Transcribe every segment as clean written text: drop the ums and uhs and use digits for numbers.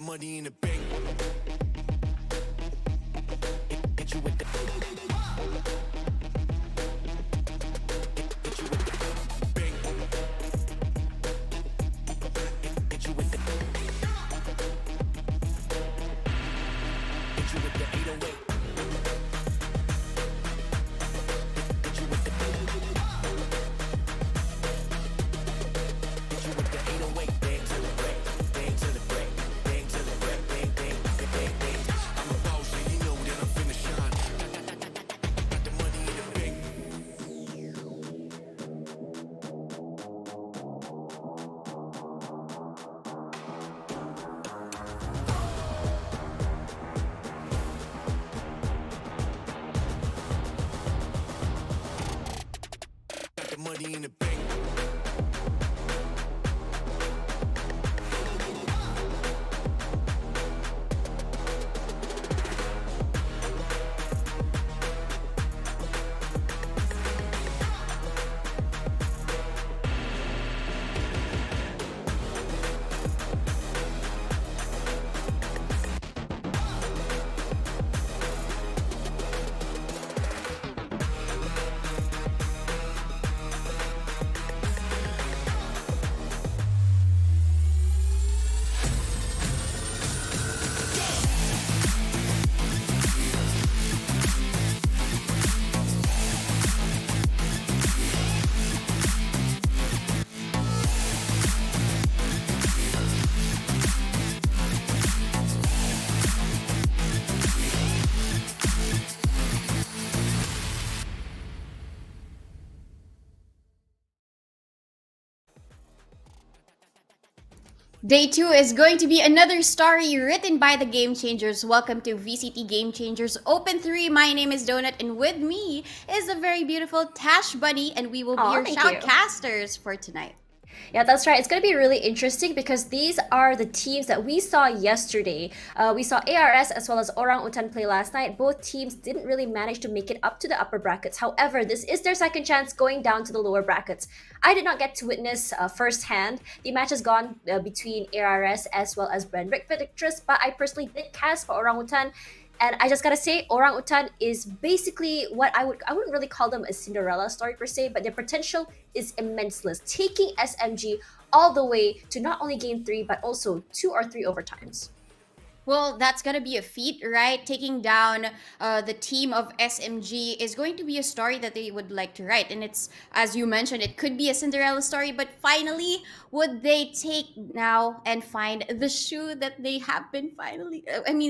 money in the bank. Hit you with the. Hit you with the bank. Hit you with the. Hit you with the 808. Hit you with the. Hit you with the 808. Bang to the break. Bang to the break. Bang to the break. Bang, bang, bang, bang, bang. I'm a boss, and you know that I'm finna shine. Got the money in the bank. Got the money in the bank. Day 2 is going to be another story written by the Game Changers. Welcome to VCT Game Changers Open 3. My name is Donut, and with me is the very beautiful Tash Bunny, and we will be your Thank you. shoutcasters for tonight. Yeah, that's right. It's going to be really interesting because these are the teams that we saw yesterday. We saw ARS as well as Orangutan play last night. Both teams didn't really manage to make it up to the upper brackets. However, this is their second chance going down to the lower brackets. I did not get to witness firsthand the matches gone between ARS as well as Brenrick Victress, but I personally did cast for Orangutan. And I just gotta say, Orangutan is basically what I wouldn't really call them a Cinderella story per se, but their potential is immense, taking SMG all the way to not only game 3, but also 2 or 3 overtimes. Well, that's gonna be a feat, right? Taking down the team of SMG is going to be a story that they would like to write. And it's, as you mentioned, it could be a Cinderella story, but finally, would they take now and find the shoe that they have been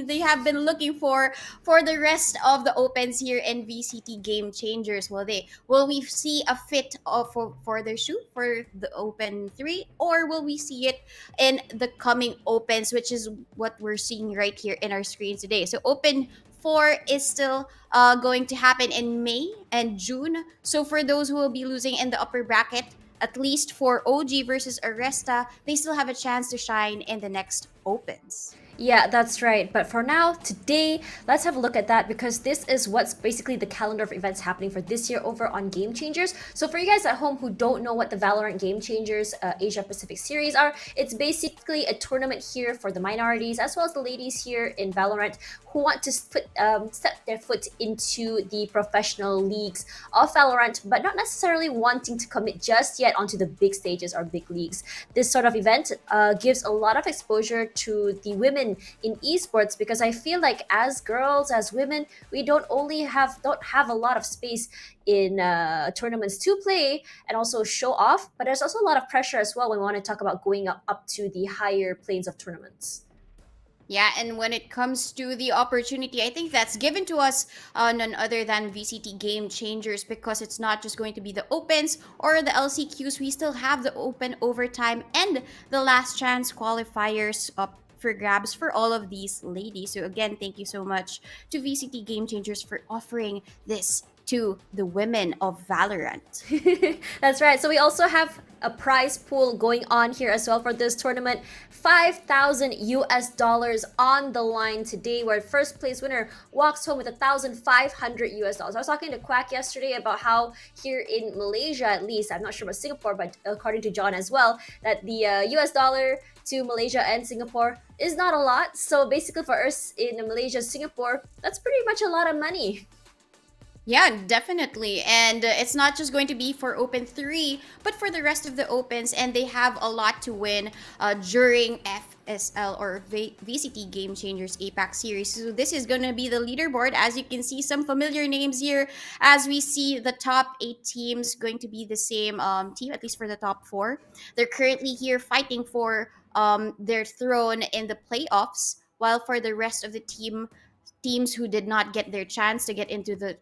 they have been looking for the rest of the opens here in VCT Game Changers? Will we see a fit for their shoe for the Open 3, or will we see it in the coming opens, which is what we're seeing right here in our screen today? So Open 4 is still going to happen in May and June. So for those who will be losing in the upper bracket, at least for OG versus Aresta, they still have a chance to shine in the next opens. Yeah, that's right. But for now, today, let's have a look at that because this is what's basically the calendar of events happening for this year over on Game Changers. So for you guys at home who don't know what the Valorant Game Changers Asia Pacific Series are, it's basically a tournament here for the minorities as well as the ladies here in Valorant who want to step their foot into the professional leagues of Valorant, but not necessarily wanting to commit just yet onto the big stages or big leagues. This sort of event gives a lot of exposure to the women in esports because I feel like as girls, as women, we don't have a lot of space in tournaments to play and also show off, but there's also a lot of pressure as well when we want to talk about going up to the higher planes of tournaments. Yeah, and when it comes to the opportunity, I think that's given to us none other than VCT Game Changers, because it's not just going to be the opens or the LCQs. We still have the open overtime and the last chance qualifiers up for grabs for all of these ladies. So again, thank you so much to VCT Game Changers for offering this to the women of Valorant. That's right. So we also have a prize pool going on here as well for this tournament. 5,000 US dollars on the line today, where first place winner walks home with 1,500 US dollars. I was talking to Quack yesterday about how here in Malaysia, at least, I'm not sure about Singapore, but according to John as well, that the US dollar to Malaysia and Singapore is not a lot. So basically for us in Malaysia, Singapore, that's pretty much a lot of money. Yeah, definitely. And it's not just going to be for Open 3, but for the rest of the Opens. And they have a lot to win during FSL or VCT Game Changers APAC series. So this is going to be the leaderboard. As you can see, some familiar names here. As we see the top 8 teams going to be the same team, at least for the top 4. They're currently here fighting for their throne in the playoffs. While for the rest of the teams who did not get their chance to get into the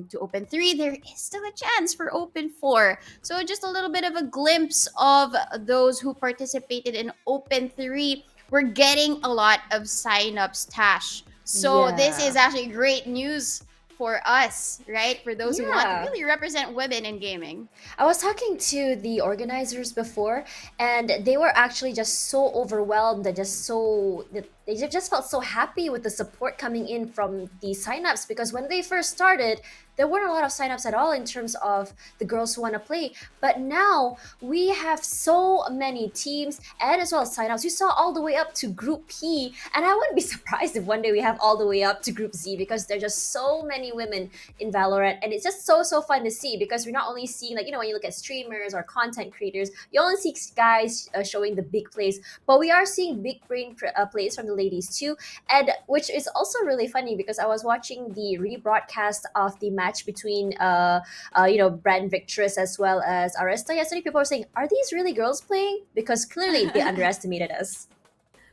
to Open 3, there is still a chance for Open 4. So just a little bit of a glimpse of those who participated in Open 3. We're getting a lot of signups, Tash. So this Yeah. is actually great news for us, right? For those who want to Yeah. really represent women in gaming. I was talking to the organizers before, and they were actually just so overwhelmed and just so they just felt so happy with the support coming in from the signups, because when they first started, there weren't a lot of signups at all in terms of the girls who want to play. But now we have so many teams and as well as signups. We saw all the way up to Group P, and I wouldn't be surprised if one day we have all the way up to Group Z, because there are just so many women in Valorant, and it's just so fun to see, because we're not only seeing, like, when you look at streamers or content creators, you only see guys showing the big plays, but we are seeing big brain plays from the ladies too, and which is also really funny, because I was watching the rebroadcast of the match between Brand Victress as well as Aresta yesterday. People were saying, are these really girls playing? Because clearly they underestimated us.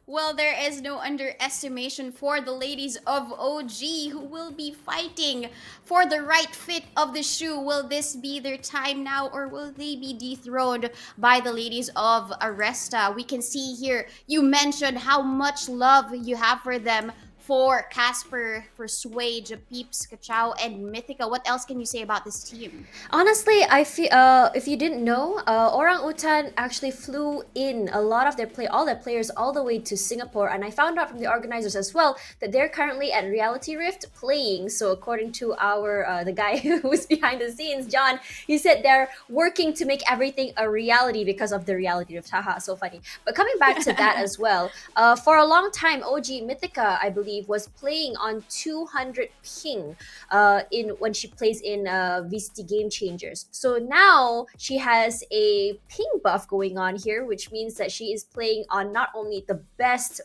Well, there is no underestimation for the ladies of OG who will be fighting for the right fit of the shoe. Will this be their time now, or will they be dethroned by the ladies of Aresta? We can see here, you mentioned how much love you have for them. For Casper, for Swage, Peeps, Kachao, and Mythica. What else can you say about this team? Honestly, I feel if you didn't know, Orangutan actually flew in a lot of all their players all the way to Singapore, and I found out from the organizers as well that they're currently at Reality Rift playing. So according to our the guy who's behind the scenes, John, he said they're working to make everything a reality because of the Reality Rift. Haha, so funny. But coming back to that as well, for a long time, OG Mythica, I believe, was playing on 200 ping in when she plays in VCT Game Changers. So now she has a ping buff going on here, which means that she is playing on not only the best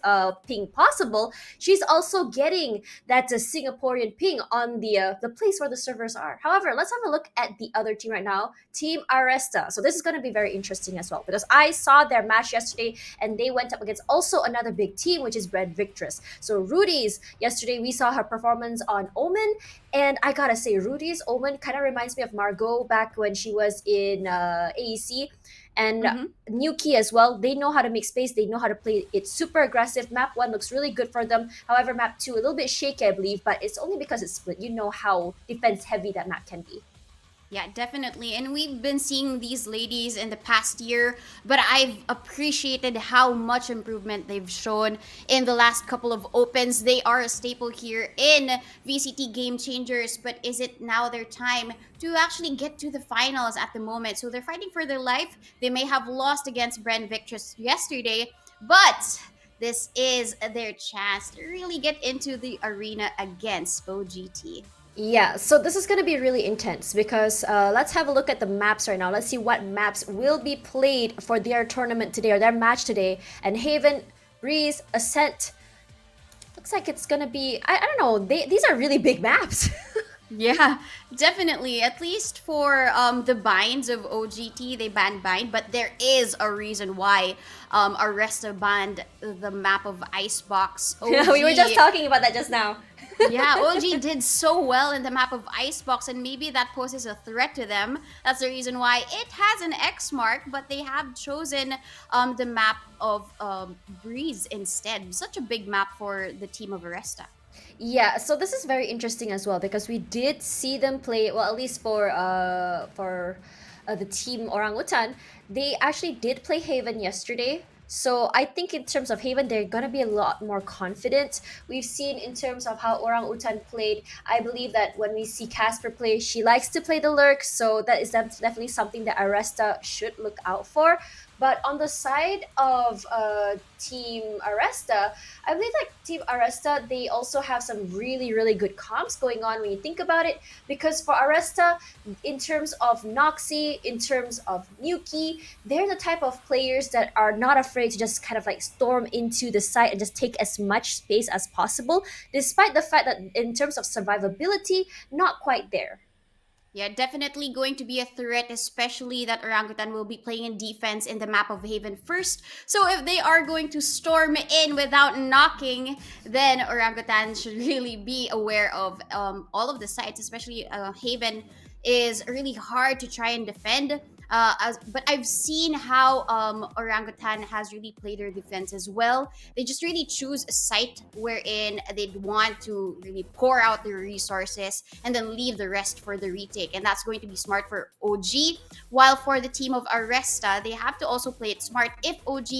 ping possible, she's also getting that Singaporean ping on the place where the servers are. However, let's have a look at the other team right now, Team Aresta. So this is going to be very interesting as well, because I saw their match yesterday and they went up against also another big team, which is Brand Victress. So Rudy's, yesterday we saw her performance on Omen, and I gotta say, Rudy's Omen kind of reminds me of Margot back when she was in AEC. And Nuki as well, they know how to make space, they know how to play it super aggressive. Map 1 looks really good for them. However, map 2 a little bit shaky, I believe, but it's only because it's split. You know how defense heavy that map can be. Yeah, definitely. And we've been seeing these ladies in the past year, but I've appreciated how much improvement they've shown in the last couple of opens. They are a staple here in VCT Game Changers, but is it now their time to actually get to the finals at the moment? So they're fighting for their life. They may have lost against Brand Victress yesterday, but this is their chance to really get into the arena against OGT. Yeah, so this is going to be really intense, because let's have a look at the maps right now. Let's see what maps will be played for their tournament today, or their match today. And Haven, Breeze, Ascent, looks like it's going to be, I don't know, these are really big maps. Yeah, definitely. At least for the binds of OGT, they banned bind, but there is a reason why Aresta banned the map of Icebox. Yeah, we were just talking about that just now. Yeah, OG did so well in the map of Icebox, and maybe that poses a threat to them. That's the reason why it has an X mark, but they have chosen the map of Breeze instead. Such a big map for the team of Aresta. Yeah, so this is very interesting as well because we did see them play, well, at least for the team Orangutan, they actually did play Haven yesterday. So I think in terms of Haven, they're gonna be a lot more confident. We've seen in terms of how Orangutan played. I believe that when we see Casper play, she likes to play the lurk, so that is definitely something that Aresta should look out for. But on the side of Team Aresta, I believe like Team Aresta, they also have some really, really good comps going on when you think about it. Because for Aresta, in terms of Noxy, in terms of Nuki, they're the type of players that are not afraid to just kind of like storm into the site and just take as much space as possible, despite the fact that in terms of survivability, not quite there. Yeah, definitely going to be a threat, especially that Orangutan will be playing in defense in the map of Haven first. So if they are going to storm in without knocking, then Orangutan should really be aware of all of the sites, especially Haven is really hard to try and defend. But I've seen how Orangutan has really played their defense as well. They just really choose a site wherein they'd want to really pour out their resources and then leave the rest for the retake. And that's going to be smart for OG. While for the team of Aresta, they have to also play it smart if OG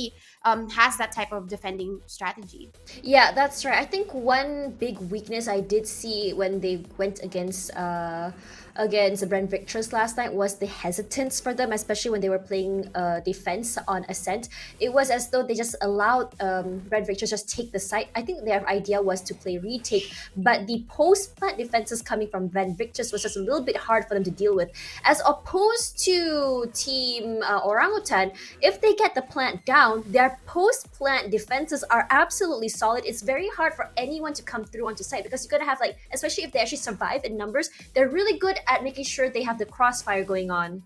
has that type of defending strategy. Yeah, that's right. I think one big weakness I did see when they went against the Brand Victors last night was the hesitance for them, especially when they were playing defense on Ascent. It was as though they just allowed Brand Victors just take the site. I think their idea was to play retake, but the post plant defenses coming from Brand Victors was just a little bit hard for them to deal with. As opposed to Team Orangutan, if they get the plant down, their post plant defenses are absolutely solid. It's very hard for anyone to come through onto site because you're gonna have like, especially if they actually survive in numbers, they're really good at making sure they have the crossfire going on.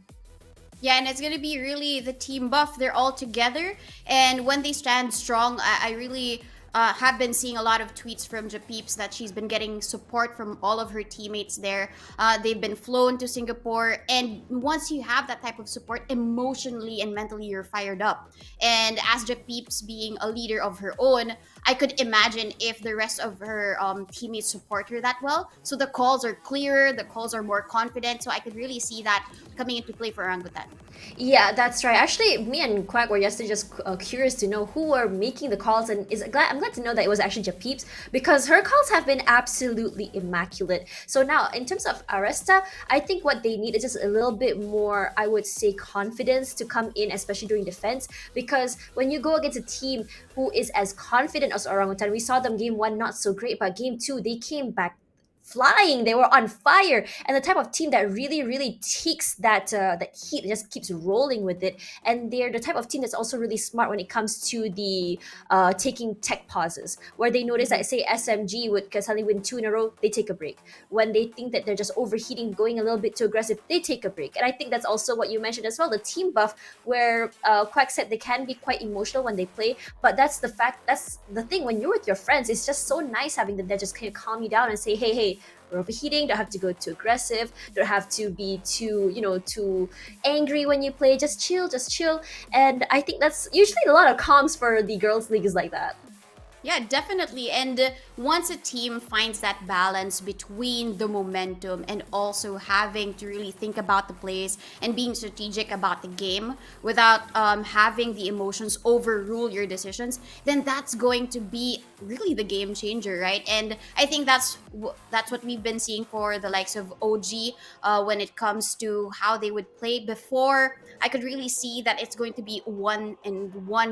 Yeah, and it's gonna be really the team buff. They're all together, and when they stand strong, I really have been seeing a lot of tweets from Japeeps that she's been getting support from all of her teammates there. They've been flown to Singapore, and once you have that type of support, emotionally and mentally, you're fired up. And as Japeeps being a leader of her own, I could imagine if the rest of her teammates support her that well. So the calls are clearer, the calls are more confident. So I could really see that coming into play for Orangutan. Yeah, that's right. Actually, me and Quack were yesterday just curious to know who were making the calls, and I'm glad to know that it was actually Japeeps because her calls have been absolutely immaculate. So now, in terms of Aresta, I think what they need is just a little bit more, I would say, confidence to come in, especially during defense. Because when you go against a team who is as confident as Orangutan, we saw them game one not so great, but game two they came back flying. They were on fire, and the type of team that really takes that heat and just keeps rolling with it. And they're the type of team that's also really smart when it comes to the taking tech pauses, where they notice that say SMG would suddenly win two in a row, they take a break. When they think that they're just overheating, going a little bit too aggressive, they take a break. And I think that's also what you mentioned as well, the team buff, where Quack said they can be quite emotional when they play, but that's the thing. When you're with your friends, it's just so nice having them there just kind of calm you down and say, hey, we're overheating, don't have to go too aggressive, don't have to be too angry when you play, just chill. And I think that's usually a lot of comms for the girls league is like that. Yeah, definitely. And once a team finds that balance between the momentum and also having to really think about the plays and being strategic about the game without having the emotions overrule your decisions, then that's going to be really the game changer, right? And I think that's what we've been seeing for the likes of OG when it comes to how they would play before. I could really see that it's going to be one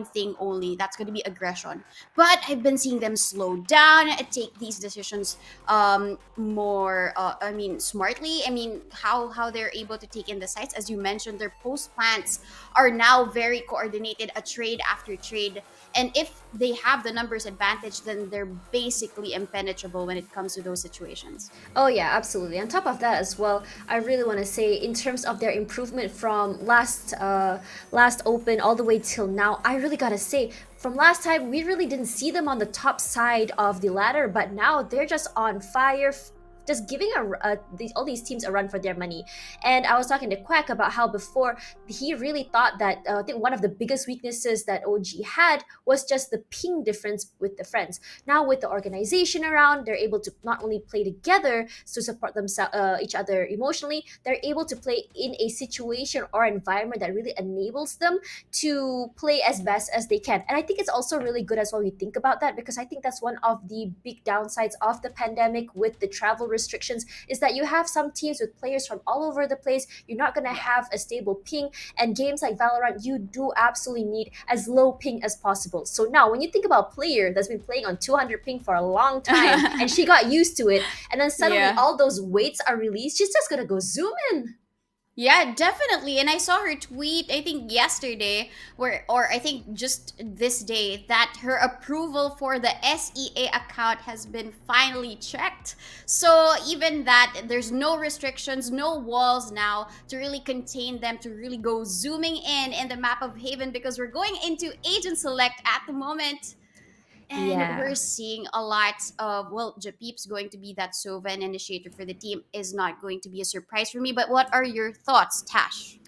thing only. That's going to be aggression. But I've been seeing them slow down, take these decisions more, smartly. I mean, how they're able to take in the sites. As you mentioned, their post plants are now very coordinated, a trade after trade. And if they have the numbers advantage, then they're basically impenetrable when it comes to those situations. Oh yeah, absolutely. On top of that as well, I really want to say in terms of their improvement from last open all the way till now, I really gotta say from last time we really didn't see them on the top side of the ladder, but now they're just on fire. just giving all these teams a run for their money. And I was talking to Quack about how before he really thought that I think one of the biggest weaknesses that OG had was just the ping difference with the friends. Now with the organization around, they're able to not only play together to support themselves each other emotionally, they're able to play in a situation or environment that really enables them to play as best as they can. And I think it's also really good as well we think about that, because I think that's one of the big downsides of the pandemic with the travel restrictions, is that you have some teams with players from all over the place. You're not going to have a stable ping, and games like Valorant, you do absolutely need as low ping as possible. So now when you think about a player that's been playing on 200 ping for a long time and she got used to it, and then suddenly Yeah. all those weights are released, she's just going to go zoom in. Yeah, definitely. And I saw her tweet, I think yesterday, or I think just this day, that her approval for the SEA account has been finally checked. So even that, there's no restrictions, no walls now to really contain them, to really go zooming in the map of Haven, because we're going into Agent Select at the moment. And Yeah. we're seeing a lot of, well, Japeep's going to be that Sova initiator for the team is not going to be a surprise for me. But what are your thoughts, Tash?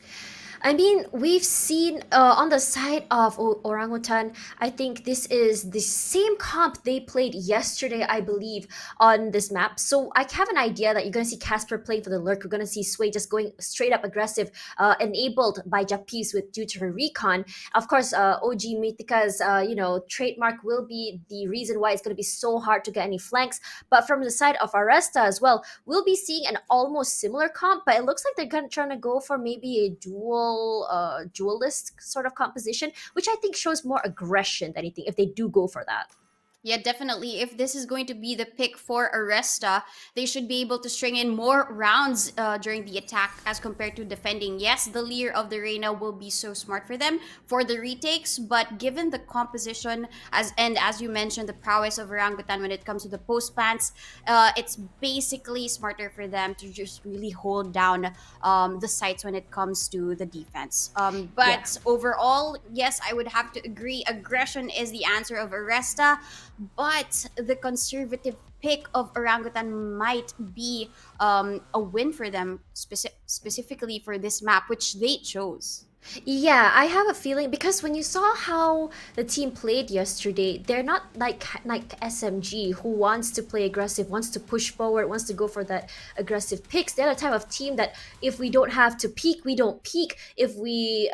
I mean, we've seen on the side of Orangutan, I think this is the same comp they played yesterday, I believe, on this map. So I have an idea that you're going to see Casper playing for the Lurk. We're going to see Sway just going straight up aggressive, enabled by Japis with due to her recon. Of course, OG Mythica's, trademark will be the reason why it's going to be so hard to get any flanks. But from the side of Aresta as well, we'll be seeing an almost similar comp, but it looks like they're trying to go for maybe a dualist sort of composition, which I think shows more aggression than anything if they do go for that. Yeah, definitely. If this is going to be the pick for Aresta, they should be able to string in more rounds during the attack as compared to defending. Yes, the Leer of the Reina will be so smart for them for the retakes, but given the composition as you mentioned, the prowess of Orangutan when it comes to the post plants, it's basically smarter for them to just really hold down the sites when it comes to the defense. Yeah. But overall, yes, I would have to agree. Aggression is the answer of Aresta, but the conservative pick of Orangutan might be a win for them, specifically for this map, which they chose. Yeah, I have a feeling because when you saw how the team played yesterday, they're not like SMG who wants to play aggressive, wants to push forward, wants to go for that aggressive picks. They're the type of team that if we don't have to peak, we don't peak. If we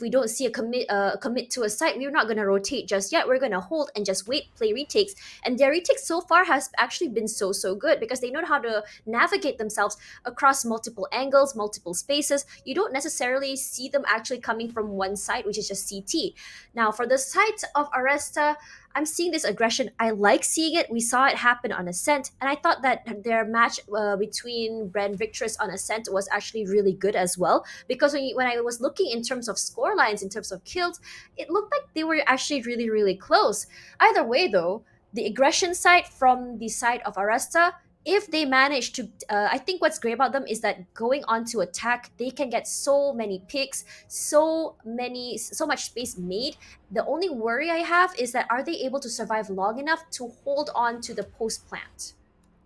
don't see a commit to a site, we're not gonna rotate just yet. We're gonna hold and just wait, play retakes. And their retakes so far has actually been so good because they know how to navigate themselves across multiple angles, multiple spaces. You don't necessarily see them actually coming from one side, which is just CT. Now, for the side of Aresta, I'm seeing this aggression. I like seeing it. We saw it happen on Ascent, and I thought that their match between Brand Victress on Ascent was actually really good as well. Because when I was looking in terms of score lines, in terms of kills, it looked like they were actually really close. Either way, though, the aggression side from the side of Aresta, if they manage to I think what's great about them is that going on to attack, they can get so many picks, so much space made. The only worry I have is that are they able to survive long enough to hold on to the post plant?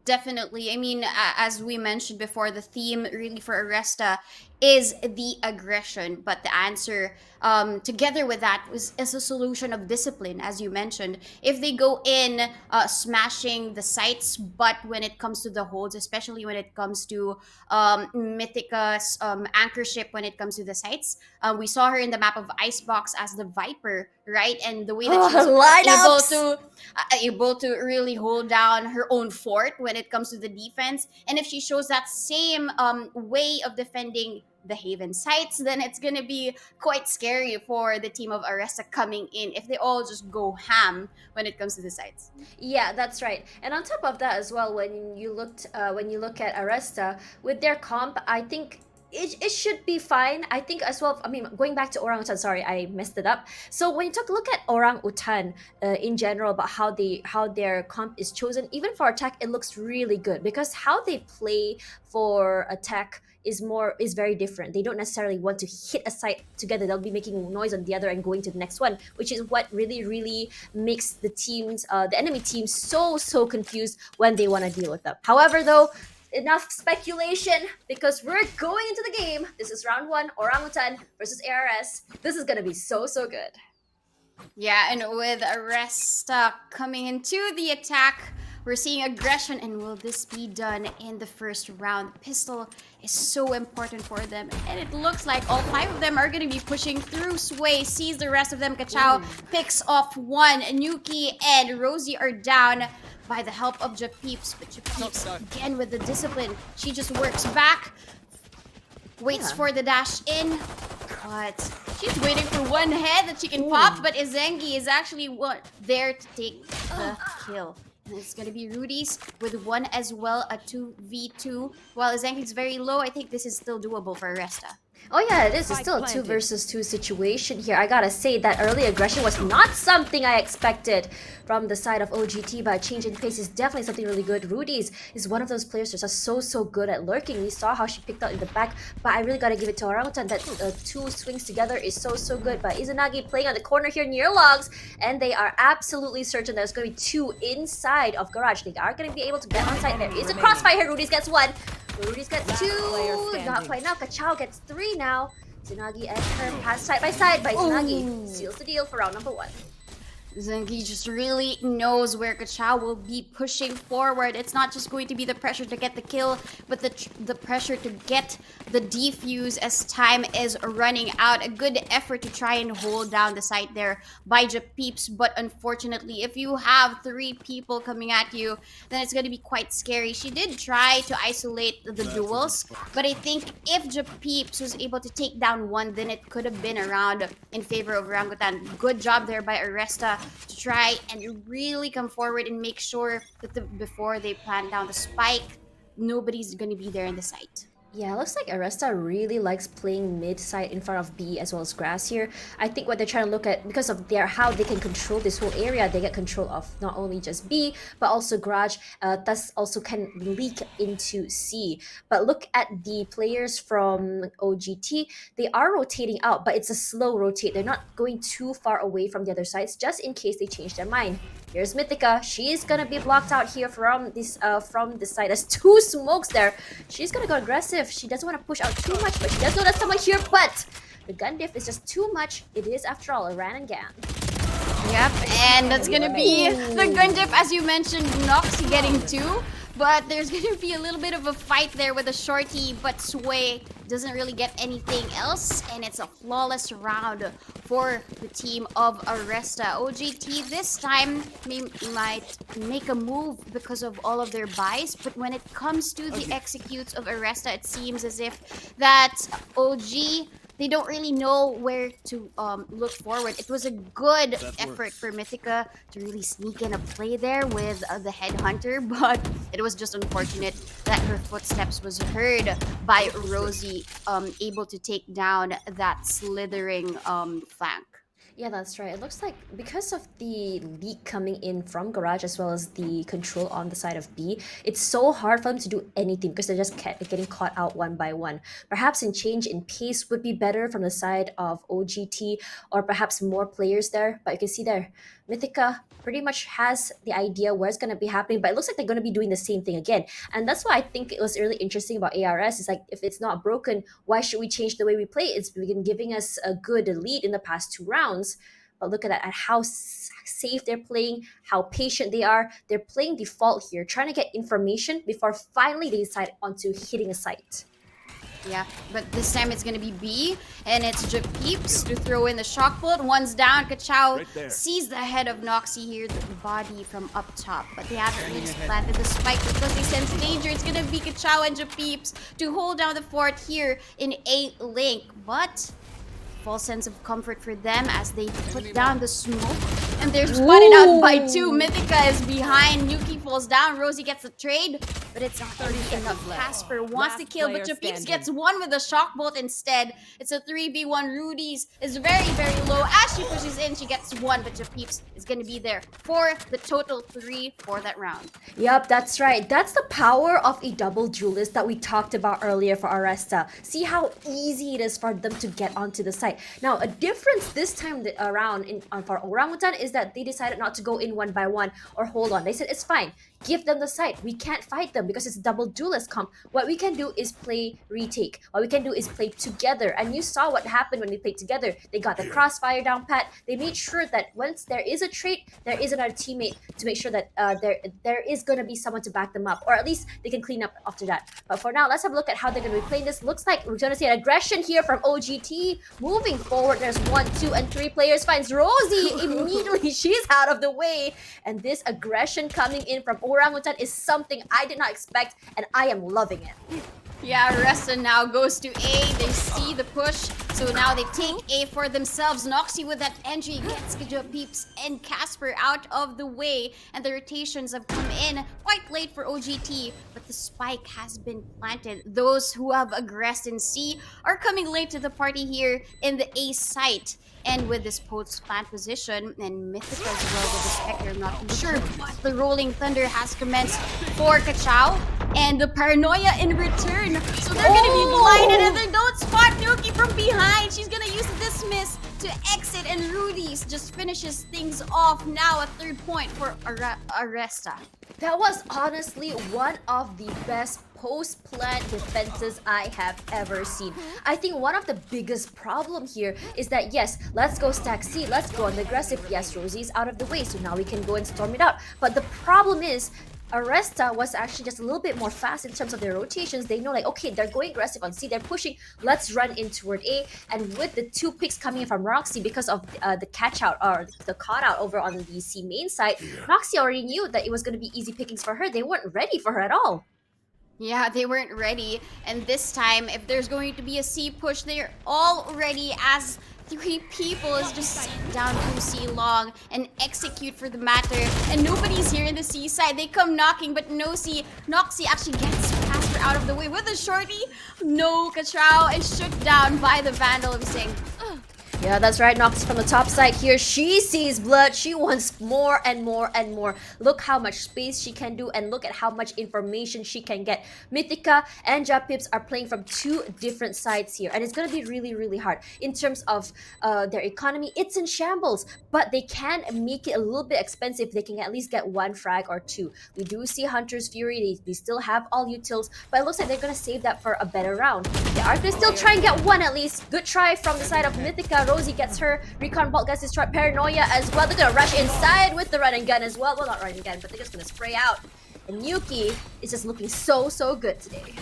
Definitely. I mean, as we mentioned before, the theme really for Aresta is the aggression, but the answer, together with that, is a solution of discipline, as you mentioned. If they go in smashing the sites, but when it comes to the holds, especially when it comes to Mythica's anchor ship, when it comes to the sites, we saw her in the map of Icebox as the Viper, right? And the way that she was able Lineups! to able to really hold down her own fort when it comes to the defense. And if she shows that same way of defending the Haven sites, then it's gonna be quite scary for the team of Aresta coming in if they all just go ham when it comes to the sites. Yeah, that's right. And on top of that as well, when you look at Aresta with their comp, I think it should be fine. I think as well. I mean, going back to Orangutan, sorry, I messed it up. So when you look at Orangutan in general about how their comp is chosen, even for attack, it looks really good because how they play for attack is very different. They don't necessarily want to hit a site together. They'll be making noise on the other and going to the next one, which is what really makes the enemy teams so confused when they want to deal with them. However, though, enough speculation because we're going into the game. This is round 1, Orangutan versus ARS. This is gonna be so good. Yeah, and with Aresta coming into the attack, we're seeing aggression, and will this be done in the first round? The pistol is so important for them, and it looks like all 5 of them are going to be pushing through. Sway sees the rest of them. Kachao picks off one. Nuki and Rosie are down by the help of Japeeps, but Japeeps, again with the discipline, she just works back, waits for the dash in, but she's waiting for one head that she can pop, but Izengi is actually there to take the kill. And it's gonna be Rudy's with one as well, a 2v2. While Izengi's very low, I think this is still doable for Aresta. Oh yeah, this is still a 2 versus 2 situation here. I gotta say that early aggression was not something I expected from the side of OGT, but a change in pace is definitely something really good. Rudy's is one of those players that are so good at lurking. We saw how she picked out in the back, but I really gotta give it to Orangutan. That 2 swings together is so good. But Izanagi playing on the corner here near logs, and they are absolutely certain there's gonna be 2 inside of Garage. They are gonna be able to get on site. There is a crossfire here. Rudy's gets 1. Rudy's got 2. Not quite now. Kachao gets 3 now. Izanagi and her pass side by side, but Izanagi seals the deal for round number 1. Zengi just really knows where Kachao will be pushing forward. It's not just going to be the pressure to get the kill, but the pressure to get the defuse as time is running out. A good effort to try and hold down the site there by Japeeps, but unfortunately, if you have 3 people coming at you, then it's going to be quite scary. She did try to isolate the duels, but I think if Japeeps was able to take down 1, then it could have been around in favor of Orangutan. Good job there by Aresta to try and really come forward and make sure that before they plant down the spike, nobody's going to be there in the site. Yeah, it looks like Aresta really likes playing mid side in front of B as well as grass here. I think what they're trying to look at, because of how they can control this whole area, they get control of not only just B, but also garage, thus also can leak into C. But look at the players from OGT, they are rotating out, but it's a slow rotate. They're not going too far away from the other sides, just in case they change their mind. Here's Mythica. She's gonna be blocked out here from this side. There's 2 smokes there. She's gonna go aggressive. She doesn't want to push out too much, but she does know there's someone here. But the gun diff is just too much. It is, after all, a Ran and Gan. Yep, and that's gonna be the gun dip, as you mentioned, Noxy getting 2. But there's gonna be a little bit of a fight there with a shorty, but Sway doesn't really get anything else, and it's a flawless round for the team of Aresta. OGT this time might make a move because of all of their buys, but when it comes to the executes of Aresta, it seems as if that OG, they don't really know where to look forward. It was a good effort for Mythica to really sneak in a play there with the headhunter, but it was just unfortunate that her footsteps was heard by Rosie, able to take down that slithering flank. Yeah, that's right. It looks like because of the leak coming in from Garage as well as the control on the side of B, it's so hard for them to do anything because they're just getting caught out one by one. Perhaps a change in pace would be better from the side of OGT, or perhaps more players there. But you can see there, Mythica pretty much has the idea where it's going to be happening, but it looks like they're going to be doing the same thing again. And that's why I think it was really interesting about ARS. It's like, if it's not broken, why should we change the way we play? It's been giving us a good lead in the past 2 rounds. But look at that, at how safe they're playing, how patient they are. They're playing default here, trying to get information before finally they decide onto hitting a site. Yeah, but this time it's gonna be B, and it's Japeeps to throw in the shock bolt. One's down. Kachao sees the head of Noxy here, the body from up top, but they haven't really planted the spike because they sense danger. It's gonna be Kachao and Japeeps to hold down the fort here in A link, but false sense of comfort for them as they put down the smoke, and they're spotted out by 2. Mythica is behind. Yuki falls down. Rosie gets the trade, but it's not enough. Casper wants to kill, but Japeeps gets 1 with a shock bolt instead. It's a 3v1. Rudy's is very low. As she pushes in, she gets 1, but Japeeps is going to be there for the total 3 for that round. Yep, that's right. That's the power of a double duelist that we talked about earlier for Aresta. See how easy it is for them to get onto the site. Now, a difference this time around for Orangutan is that they decided not to go in 1 by 1 or hold on. They said, it's fine. give them the site. We can't fight them because it's double duelist comp. What we can do is play retake. What we can do is play together. And you saw what happened when they played together. They got the crossfire down pat. They made sure that once there is a trait, there is another teammate to make sure that there is going to be someone to back them up, or at least they can clean up after that. But for now, let's have a look at how they're going to be playing this. Looks like we're going to see an aggression here from OGT. Moving forward, there's 1, 2, and 3 players. Finds Rosie. Immediately, she's out of the way. And this aggression coming in from Orangutan is something I did not expect, and I am loving it. Yeah, Aresta now goes to A. They see the push, so now they take A for themselves. Noxy with that entry gets Peeps and Casper out of the way, and the rotations have come in quite late for OGT, but the spike has been planted. Those who have aggressed in C are coming late to the party here in the A site. And with this post-plant position, and Mythica as well with the Spectre, I'm not too sure, but the Rolling Thunder has commenced for Kachao, and the Paranoia in return. So they're gonna be blinded, and they don't spot Nuki from behind. She's gonna use the Dismiss to exit, and Rudy's just finishes things off. Now a 3rd point for Aresta. That was honestly one of the best post-plant defenses I have ever seen. I think one of the biggest problem here is that yes, let's go stack C, let's go on the aggressive. Yes, Rosie's out of the way, so now we can go and storm it out. But the problem is Aresta was actually just a little bit more fast in terms of their rotations. They know like, okay, they're going aggressive on C, they're pushing, let's run in toward A. And with the 2 picks coming in from Roxy because of the catch out or the caught out over on the C main side, Roxy already knew that it was going to be easy pickings for her. They weren't ready for her at all. Yeah, they weren't ready. And this time, if there's going to be a C push, they're all ready as 3 people is just sit down to C long and execute for the matter. And nobody's here in the C side. They come knocking, but no C. Noxy actually gets Casper out of the way with a shorty. No Kachao is shook down by the Vandal. I'm saying, ugh. Yeah, that's right. Noxy from the top side here. She sees blood. She wants more and more and more. Look how much space she can do, and look at how much information she can get. Mythica and Pips are playing from 2 different sides here, and it's going to be really, really hard. In terms of their economy, it's in shambles, but they can make it a little bit expensive. They can at least get 1 frag or 2. We do see Hunter's Fury. They still have all utils, but it looks like they're going to save that for a better round. They are going to still try and get 1 at least. Good try from the side of Mythica. Rosie gets her. Recon Bolt gets destroyed. Paranoia as well. They're gonna rush inside with the run and gun as well. Well, not run and gun, but they're just gonna spray out. And Yuki is just looking so good today.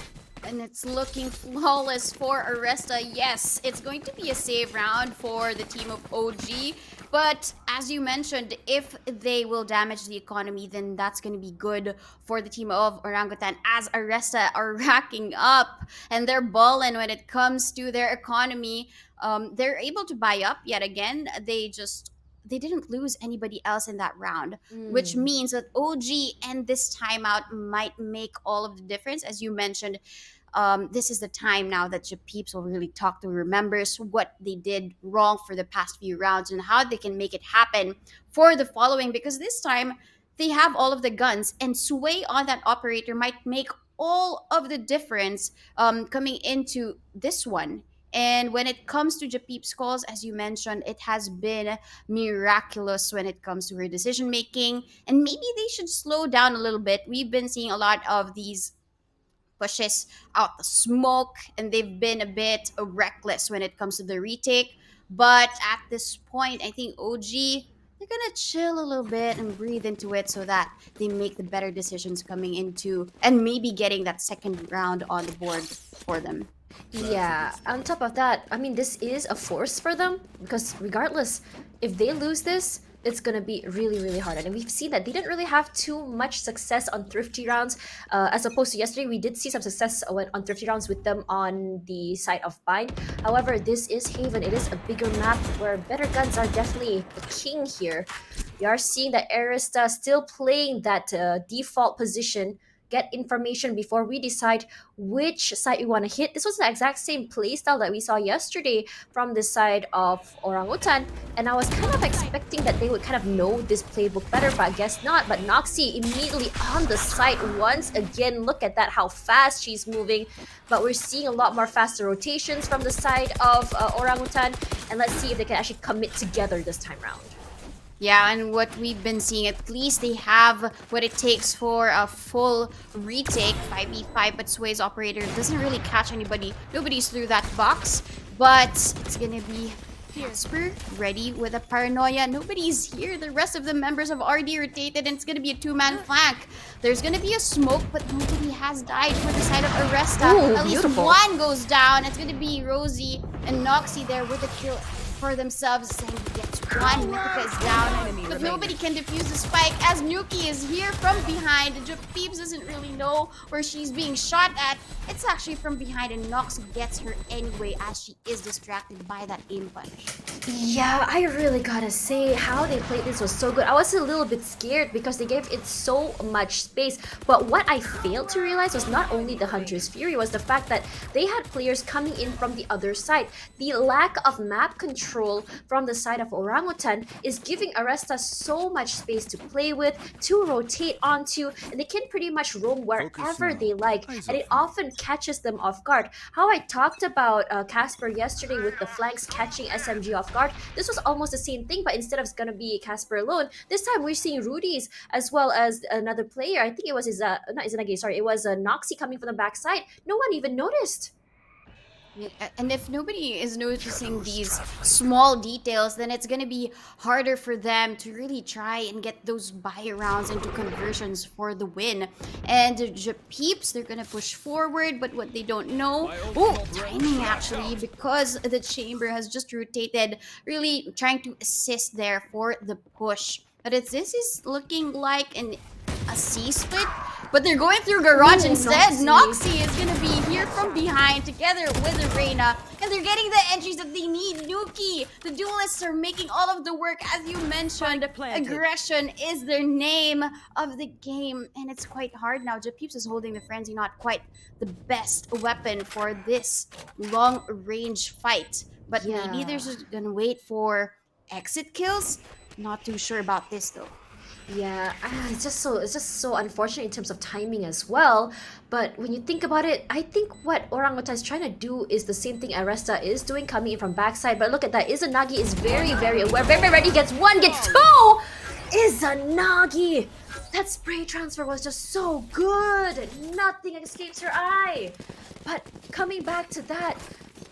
And it's looking flawless for Aresta. Yes, it's going to be a save round for the team of OG. But as you mentioned, if they will damage the economy, then that's going to be good for the team of Orangutan, as Aresta are racking up and they're balling when it comes to their economy. They're able to buy up yet again. They didn't lose anybody else in that round, which means that OG and this timeout might make all of the difference. As you mentioned, this is the time now that your peeps will really talk to remembers what they did wrong for the past few rounds and how they can make it happen for the following, because this time they have all of the guns, and sway on that operator might make all of the difference coming into this one. And when it comes to Japeep's calls, as you mentioned, it has been miraculous when it comes to her decision making. And maybe they should slow down a little bit. We've been seeing a lot of these pushes out the smoke, and they've been a bit reckless when it comes to the retake. But at this point, I think OG, they're gonna chill a little bit and breathe into it so that they make the better decisions coming into and maybe getting that second round on the board for them. Yeah, on top of that, I mean, this is a force for them, because regardless, if they lose this, it's gonna be really, really hard. And we've seen that they didn't really have too much success on thrifty rounds, as opposed to yesterday. We did see some success on thrifty rounds with them on the side of Bind. However, this is Haven. It is a bigger map where better guns are definitely the king here. We are seeing that Aresta still playing that default position. Get information before we decide which side we want to hit. This was the exact same playstyle that we saw yesterday from the side of Orangutan, and I was kind of expecting that they would kind of know this playbook better, but I guess not. But Noxy immediately on the site once again. Look at that, how fast she's moving. But we're seeing a lot more faster rotations from the side of Orangutan, and let's see if they can actually commit together this time round. Yeah, and what we've been seeing, at least they have what it takes for a full retake, 5v5, but Sway's operator doesn't really catch anybody. Nobody's through that box, but it's gonna be Casper ready with a paranoia. Nobody's here. The rest of the members have already rotated, and it's gonna be a two-man flank. There's gonna be a smoke, but nobody has died for the side of Aresta. Ooh, At least beautiful. one goes down. It's gonna be Rosie and Noxy there with a kill for themselves, saying he gets one. Mythica is down, but nobody can defuse the spike as Nuki is here from behind. Peeps doesn't really know where she's being shot at. It's actually from behind, and Nox gets her anyway as she is distracted by that aim punch. Yeah, I really gotta say, how they played this was so good. I was a little bit scared because they gave it so much space. But what I failed to realize was not only the Hunter's Fury, was the fact that they had players coming in from the other side. The lack of map control from the side of Orangutan is giving Aresta so much space to play with, to rotate onto, and they can pretty much roam wherever they like, and it often catches them off guard. How I talked about Casper yesterday with the flanks catching SMG off guard, this was almost the same thing, but instead of it's gonna be Casper alone, this time we're seeing Rudy's as well as another player. I think it was not Izanagi, sorry, it was Noxy coming from the backside. No one even noticed. Yeah, and if nobody is noticing these small details, then it's gonna be harder for them to really try and get those buy rounds into conversions for the win. And Peeps, they're gonna push forward, but what they don't know, timing actually, because the chamber has just rotated, really trying to assist there for the push. But this is looking like a C split, but they're going through garage Ooh, instead. Noxy. Noxy is gonna be here from behind together with Arena, and they're getting the entries that they need. Nuki, the duelists are making all of the work, as you mentioned. Aggression is their name of the game, and it's quite hard now. Japeeps is holding the frenzy, not quite the best weapon for this long range fight, but maybe Yeah. they're just gonna wait for exit kills. Not too sure about this though. Yeah, it's just so unfortunate in terms of timing as well. But when you think about it, I think what Orangutan is trying to do is the same thing Aresta is doing, coming in from backside. But look at that, Izanagi is very, very aware, very, very ready. Gets one, gets two. Izanagi, that spray transfer was just so good. Nothing escapes her eye. But coming back to that.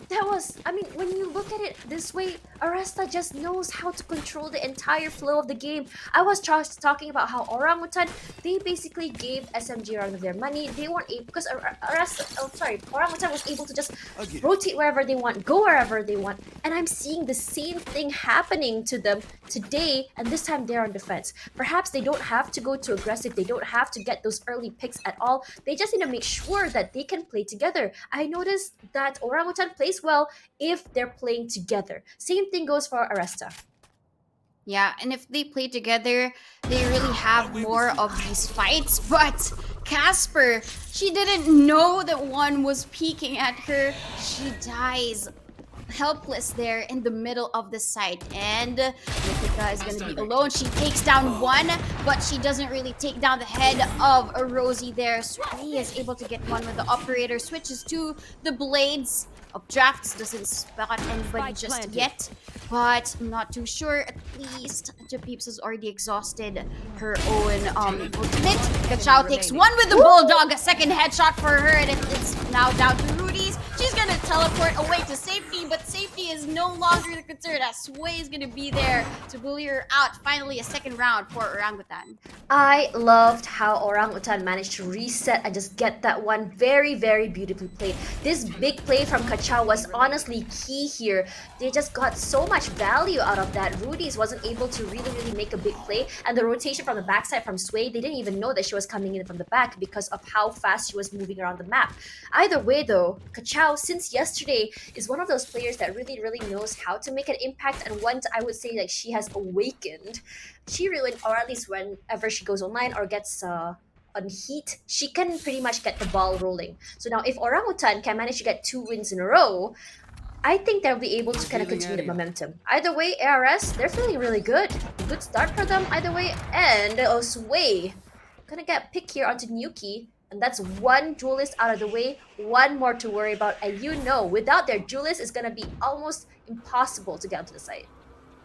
That was, I mean, when you look at it this way, Aresta just knows how to control the entire flow of the game. I was just talking about how Orangutan, they basically gave SMG round of their money. They weren't able, because Orangutan was able to just rotate wherever they want, go wherever they want. And I'm seeing the same thing happening to them today, and this time they're on defense. Perhaps they don't have to go too aggressive. They don't have to get those early picks at all. They just need to make sure that they can play together. I noticed that Orangutan plays well if they're playing together. Same thing goes for Aresta. Yeah, and if they play together, they really have more of these fights. But Casper, she didn't know that one was peeking at her. She dies helpless there in the middle of the site, and Mythica is gonna be alone. She takes down one, but she doesn't really take down the head of a Rosie there. Sway is able to get one with the operator, switches to the blades of drafts, doesn't spot anybody just yet, but I'm not too sure. At least Japeeps has already exhausted her own ultimate. Kachao takes one with the bulldog, a second headshot for her, and it's now down to Rudy's. She's gonna teleport away to safety, but safety is no longer the concern as Sway is gonna be there to bully her out. Finally, a second round for Orangutan. I loved how Orangutan managed to reset and just get that one very, very beautifully played. This big play from Kachao was honestly key here. They just got so much value out of that. Rudy's wasn't able to really make a big play, and the rotation from the backside from Sway, they didn't even know that she was coming in from the back because of how fast she was moving around the map. Either way though, Kachao, since yesterday, is one of those players that really knows how to make an impact, and once I would say like she has awakened. She really, or at least whenever she goes online or gets on heat, she can pretty much get the ball rolling. So now if Orangutan can manage to get 2 wins in a row, I think they'll be able to kind of continue the momentum. Either way, ARS, they're feeling really good. Good start for them either way, and Sway gonna get picked here onto Nuki. And that's one duelist out of the way, one more to worry about. And you know, without their duelist, it's gonna be almost impossible to get onto the site.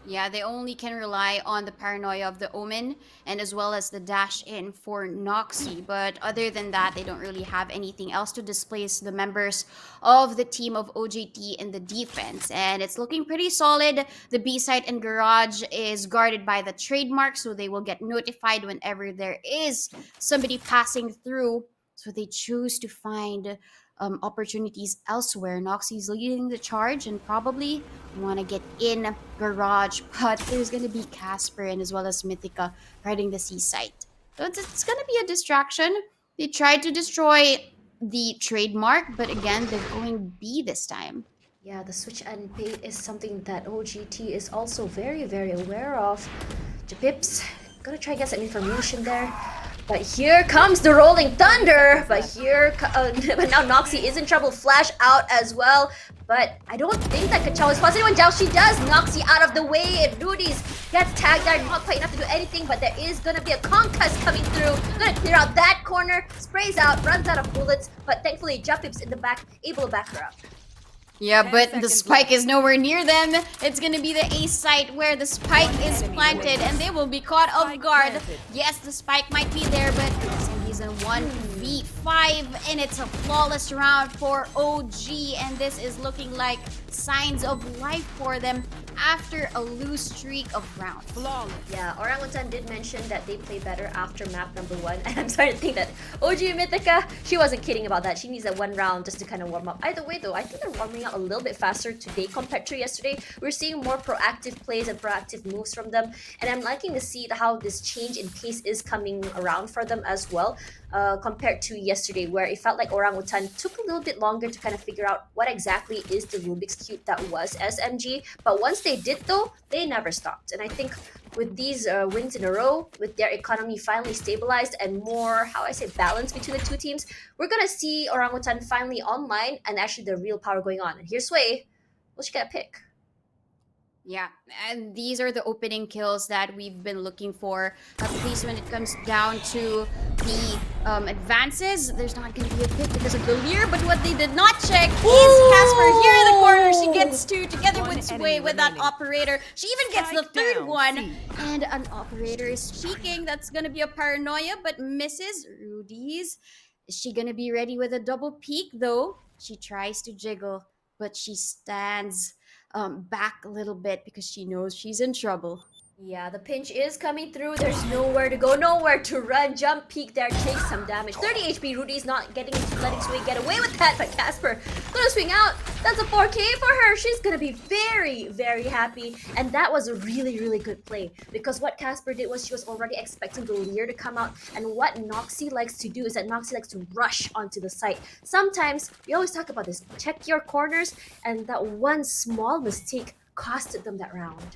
Yeah, they only can rely on the paranoia of the Omen and as well as the dash in for Noxy. But other than that, they don't really have anything else to displace the members of the team of OJT in the defense. And it's looking pretty solid. The B site and garage is guarded by the trademark, so they will get notified whenever there is somebody passing through. So they choose to find opportunities elsewhere. Noxy's leading the charge and probably want to get in garage, but there's going to be Casper and as well as Mythica riding the seaside. So it's going to be a distraction. They tried to destroy the trademark, but again, they're going B this time. Yeah, the switch and bait is something that OGT is also very, very aware of. Japips, gonna try to get some information there. But here comes the rolling thunder. But now Noxy is in trouble. Flash out as well. But I don't think that Kachao is positive. When Jiaoxi does, Noxy out of the way. And Rudy's gets tagged there. Not quite enough to do anything, but there is gonna be a concuss coming through. Gonna clear out that corner. Sprays out, runs out of bullets. But thankfully, Japips in the back, able to back her up. Yeah, but the spike is nowhere near them. It's gonna be the A site where the spike is planted and they will be caught off guard. Yes, the spike might be there, but he's in 1v5 and it's a flawless round for OG, and this is looking like signs of life for them after a loose streak of rounds. Yeah, Orangutan did mention that they play better after map number 1, and I'm starting to think that OG Mythica, she wasn't kidding about that. She needs that one round just to kind of warm up. Either way though, I think they're warming up a little bit faster today compared to yesterday. We're seeing more proactive plays and proactive moves from them, and I'm liking to see how this change in pace is coming around for them as well. Compared to yesterday, where it felt like Orangutan took a little bit longer to kind of figure out what exactly is the Rubik's Cube that was SMG. But once they did though, they never stopped. And I think with these wins in a row, with their economy finally stabilized and more, how I say, balance between the two teams, we're gonna see Orangutan finally online and actually the real power going on. And here's Sway. What she gotta pick? Yeah, and these are the opening kills that we've been looking for. At least when it comes down to the advances, there's not going to be a pick because of the Leer, but what they did not check is Casper here in the corner. She gets two together with Sway with that operator. She even gets the third one, and an operator is peeking. That's going to be a paranoia, but misses. Rudy's. Is she going to be ready with a double peek though? She tries to jiggle, but she stands back a little bit because she knows she's in trouble. Yeah, the pinch is coming through. There's nowhere to go, nowhere to run. Jump peek there, take some damage. 30 HP. Rudy's not letting Sway get away with that, but Casper gonna swing out. That's a 4K for her. She's gonna be very, very happy. And that was a really, really good play, because what Casper did was she was already expecting the Leer to come out. And what Noxy likes to do is that Noxy likes to rush onto the site. Sometimes, we always talk about this, check your corners, and that one small mistake costed them that round.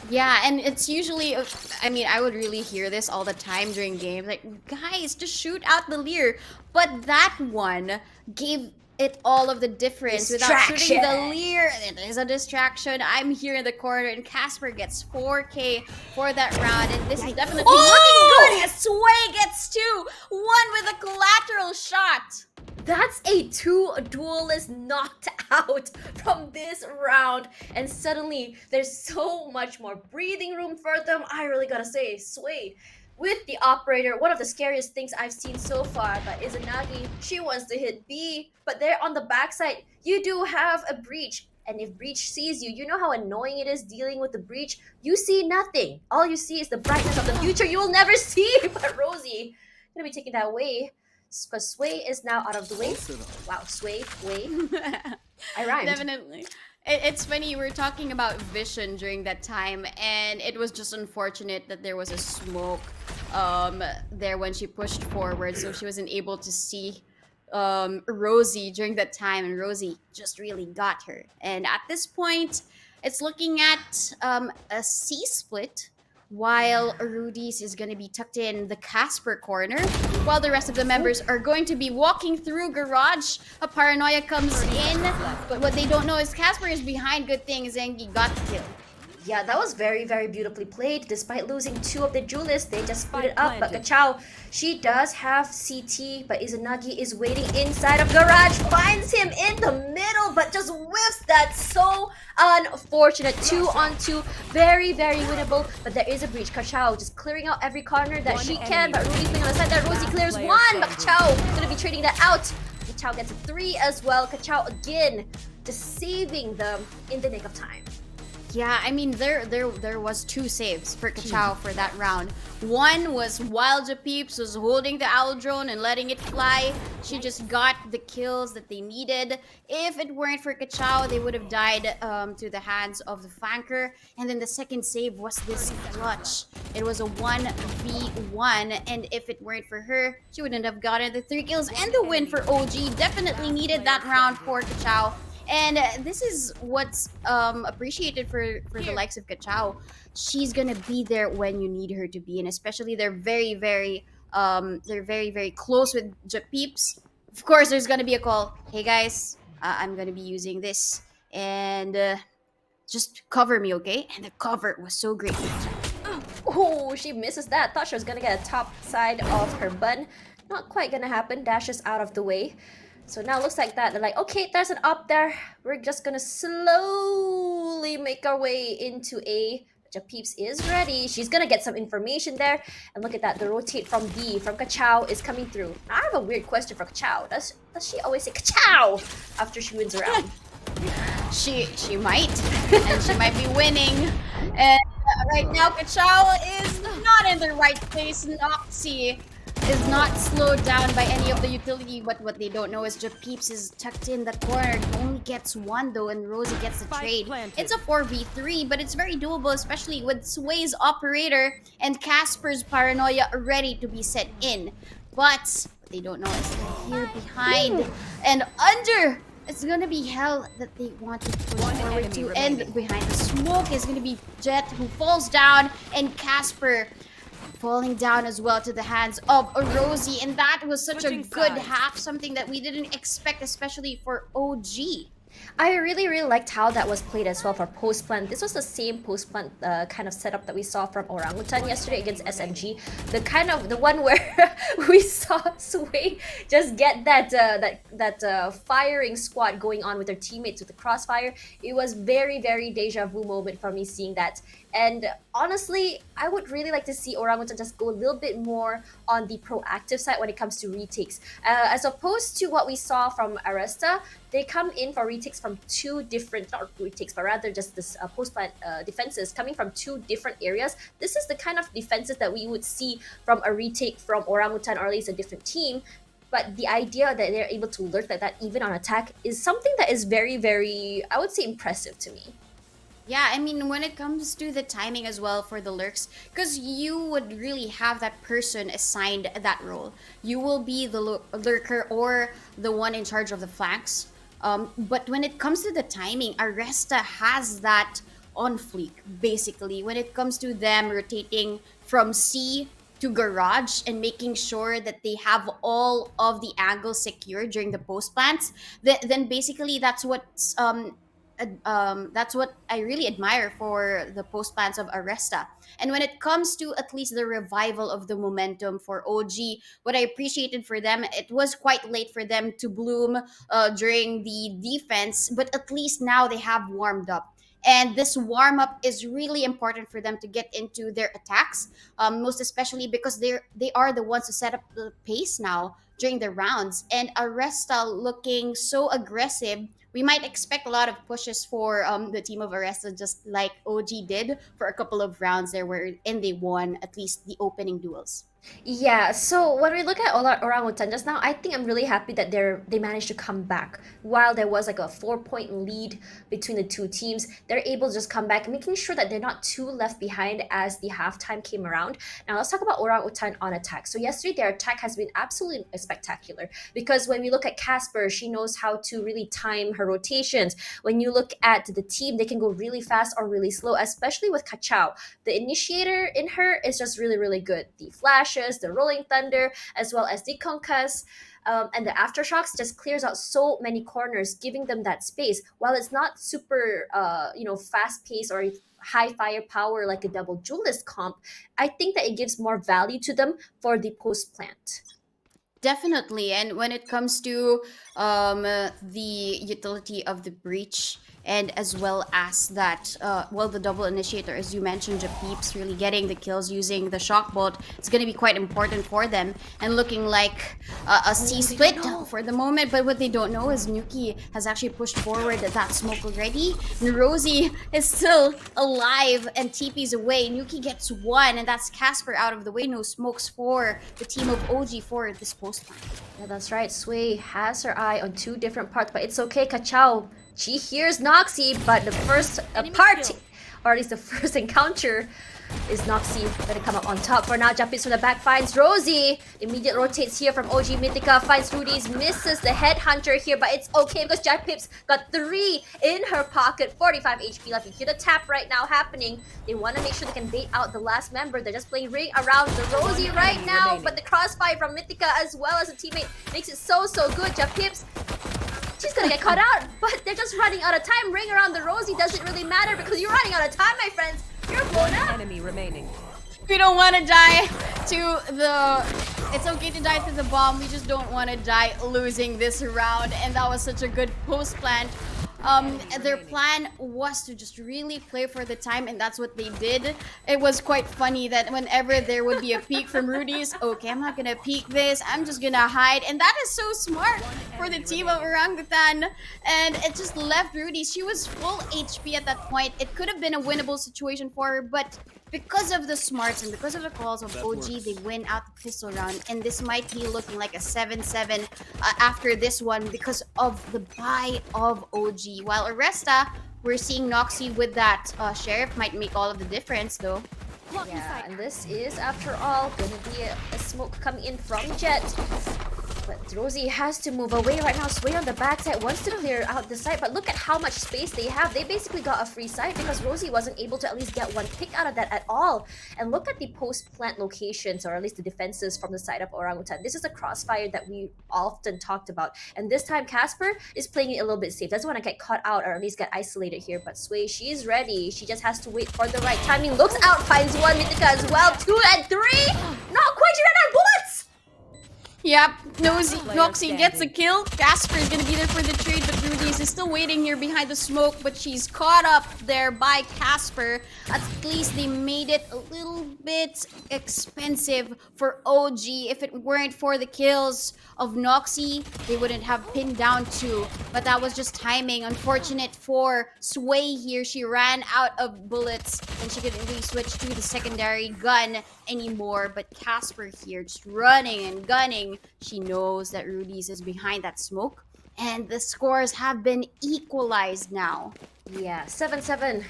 Yeah, and it's usually, I mean, I would really hear this all the time during games. Like, guys, just shoot out the Leer. But that one gave it all of the difference without shooting the Leer. It is a distraction. I'm here in the corner, and Casper gets 4K for that round. And this is definitely looking good as Sway gets two. One with a collateral shot. That's a 2 duelists knocked out from this round, and suddenly there's so much more breathing room for them. I really gotta say, Sway with the operator, one of the scariest things I've seen so far. But Izanagi, she wants to hit B, but there on the backside, you do have a breach. And if Breach sees you, you know how annoying it is dealing with the Breach. You see nothing. All you see is the brightness of the future you will never see. But Rosie gonna be taking that away, because Sway is now out of the way. Wow, Sway, way. I rhymed. Definitely. It's funny, we were talking about vision during that time, and it was just unfortunate that there was a smoke there when she pushed forward, so she wasn't able to see Rosie during that time, and Rosie just really got her. And at this point, it's looking at a C split, while Rudy's is going to be tucked in the Casper corner, while the rest of the members are going to be walking through garage. A paranoia comes in, but what they don't know is Casper is behind. Good thing Zengi got the kill. Yeah, that was very, very beautifully played. Despite losing two of the duelists, they just split it Spike up. But planted. Kachao, she does have CT, but Izanagi is waiting inside of Garage, finds him in the middle, but just whiffs that. So unfortunate. 2-on-2, very, very winnable. But there is a breach. Kachao just clearing out every corner that One she can. enemy But Rudy's playing on the side there. Rosie Last clears player one, but standing. Kachao gonna be trading that out. Kachao gets a 3 as well. Kachao again, just saving them in the nick of time. Yeah, I mean there was two saves for Kachao for that round. One was while Japeeps was holding the owl drone and letting it fly. She just got the kills that they needed. If it weren't for Kachao, they would have died to the hands of the flanker. And then the second save was this clutch. It was a 1v1, and if it weren't for her, she wouldn't have gotten the 3 kills and the win for OG. Definitely needed that round for Kachao. And this is what's appreciated for the likes of Kachao. She's gonna be there when you need her to be, and especially they're very very close with Japeeps. Of course, there's gonna be a call. Hey guys, I'm gonna be using this, and just cover me, okay? And the cover was so great. Oh, she misses that. Thought she was gonna get a top side of her bun. Not quite gonna happen. Dashes out of the way. So now it looks like that. They're like, okay, there's an up there. We're just gonna slowly make our way into A. Japeeps is ready. She's gonna get some information there. And look at that. The rotate from D, from Kachao, is coming through. Now, I have a weird question for Kachao. Does she always say Kachao after she wins a round? She might, and she might be winning. And right now, Kachao is not in the right place. Noxie is not slowed down by any of the utility, but what they don't know is Japeeps is tucked in the corner. He only gets one though, and Rosie gets the Spike trade. planted. It's a 4v3, but it's very doable, especially with Sway's operator and Casper's paranoia ready to be set in. But what they don't know is that here behind and under, it's gonna be hell that they want to push One forward enemy to. remaining. And behind the smoke is gonna be Jet, who falls down, and Casper falling down as well to the hands of a Rosie. And that was such Switching a good sides. half, something that we didn't expect, especially for OG. I really, really liked how that was played as well for post plant. This was the same post plant kind of setup that we saw from Orangutan yesterday against SMG. The one where we saw Sway just get that firing squad going on with their teammates with the crossfire. It was very, very deja vu moment for me seeing that. And honestly, I would really like to see Orangutan just go a little bit more on the proactive side when it comes to retakes. As opposed to what we saw from Aresta, they come in for retakes from two different, not retakes, but rather just this post-plant defenses coming from two different areas. This is the kind of defenses that we would see from a retake from Orangutan, or at least a different team. But the idea that they're able to lurk like that even on attack is something that is very, very, I would say, impressive to me. Yeah, I mean, when it comes to the timing as well for the lurks, because you would really have that person assigned that role. You will be the lurker or the one in charge of the flanks. But when it comes to the timing, Aresta has that on fleek, basically, when it comes to them rotating from C to garage and making sure that they have all of the angles secured during the post plants. Then basically that's what I really admire for the post plans of Aresta. And when it comes to at least the revival of the momentum for OG, what I appreciated for them, it was quite late for them to bloom during the defense, but at least now they have warmed up. And this warm up is really important for them to get into their attacks, most especially because they are the ones who set up the pace now during the rounds. And Aresta looking so aggressive, we might expect a lot of pushes for the team of Aresta, just like OG did for a couple of rounds there, where and they won at least the opening duels. Yeah, so when we look at Orangutan just now, I think I'm really happy that they managed to come back. While there was like a 4-point lead between the two teams, they're able to just come back, making sure that they're not too left behind as the halftime came around. Now let's talk about Orangutan on attack. So yesterday their attack has been absolutely spectacular, because when we look at Casper, she knows how to really time her rotations. When you look at the team, they can go really fast or really slow, especially with Kachao. The initiator in her is just really, really good. The flashes, the rolling thunder, as well as the concuss. And the aftershocks just clears out so many corners, giving them that space. While it's not super, fast paced or high firepower like a double duelist comp, I think that it gives more value to them for the post plant. Definitely. And when it comes to the utility of the breach, and as well as that, the double initiator, as you mentioned, Japeeps really getting the kills using the shock bolt, it's going to be quite important for them. And looking like a C split for the moment. But what they don't know is Nuki has actually pushed forward that smoke already. And Rosie is still alive and TP's away. Nuki gets one, and that's Casper out of the way. No smokes for the team of OG for this post plan. Yeah, that's right. Sway has her eye on two different parts, but it's okay. Kachao, she hears Noxy, but the first part, or at least the first encounter, is Noxy gonna come up on top. For now, jump in from the back, finds Rosie. Immediate rotates here from OG Mythica, finds Rudy's, misses the headhunter here, but it's okay because Japeeps got 3 in her pocket, 45 HP left. You hear the tap right now happening. They want to make sure they can bait out the last member. They're just playing ring around the Rosie right now, but the crossfire from Mythica as well as a teammate makes it so good. Japeeps, she's gonna get caught out, but they're just running out of time. Ring around the Rosie doesn't really matter because you're running out of time, my friends. You're blown up. Enemy remaining. We don't want to die to the... It's okay to die to the bomb. We just don't want to die losing this round. And that was such a good post plan. Their plan was to just really play for the time, and that's what they did. It was quite funny that whenever there would be a peek from Rudy's, okay, I'm not gonna peek this, I'm just gonna hide. And that is so smart for the team of Orangutan. And it just left Rudy. She was full HP at that point. It could have been a winnable situation for her, but because of the smarts and because of the calls of OG, they win out the pistol round. And this might be looking like a 7-7 after this one because of the buy of OG. While Aresta, we're seeing Noxy with that Sheriff might make all of the difference though. Yeah, and this is, after all, gonna be a smoke coming in from Jet. But Rosie has to move away right now. Sway on the backside wants to clear out the site, but look at how much space they have. They basically got a free site because Rosie wasn't able to at least get one pick out of that at all. And look at the post-plant locations, or at least the defenses from the side of Orangutan. This is a crossfire that we often talked about. And this time, Casper is playing it a little bit safe. Doesn't want to get caught out or at least get isolated here. But Sway, she's ready. She just has to wait for the right timing. Looks out, finds one Mythica as well. 2 and 3. Not quite, she ran out of bullets! Yep, Noxy gets a kill. Casper is gonna be there for the trade, but Rudy's is still waiting here behind the smoke, but she's caught up there by Casper. At least they made it a little bit expensive for OG. If it weren't for the kills of Noxy, they wouldn't have pinned down 2. But that was just timing. Unfortunate for Sway here. She ran out of bullets and she couldn't really switch to the secondary gun anymore. But Casper here just running and gunning. She knows that Rudy's is behind that smoke. And the scores have been equalized now. Yeah, 7-7.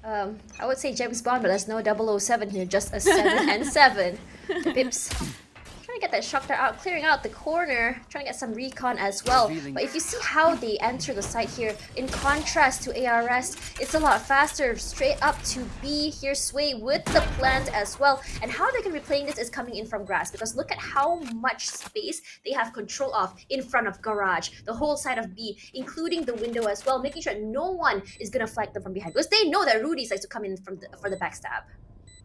I would say James Bond, but there's no 007 here, just a 7 and 7. Bips. Trying to get that shock dart out, clearing out the corner, trying to get some recon as well. But if you see how they enter the site here, in contrast to ARS, it's a lot faster, straight up to B. Here Sway with the plant as well. And how they can be playing this is coming in from grass, because look at how much space they have control of in front of garage, the whole side of B, including the window as well, making sure no one is gonna flank them from behind, because they know that Rudy likes to come in from for the backstab.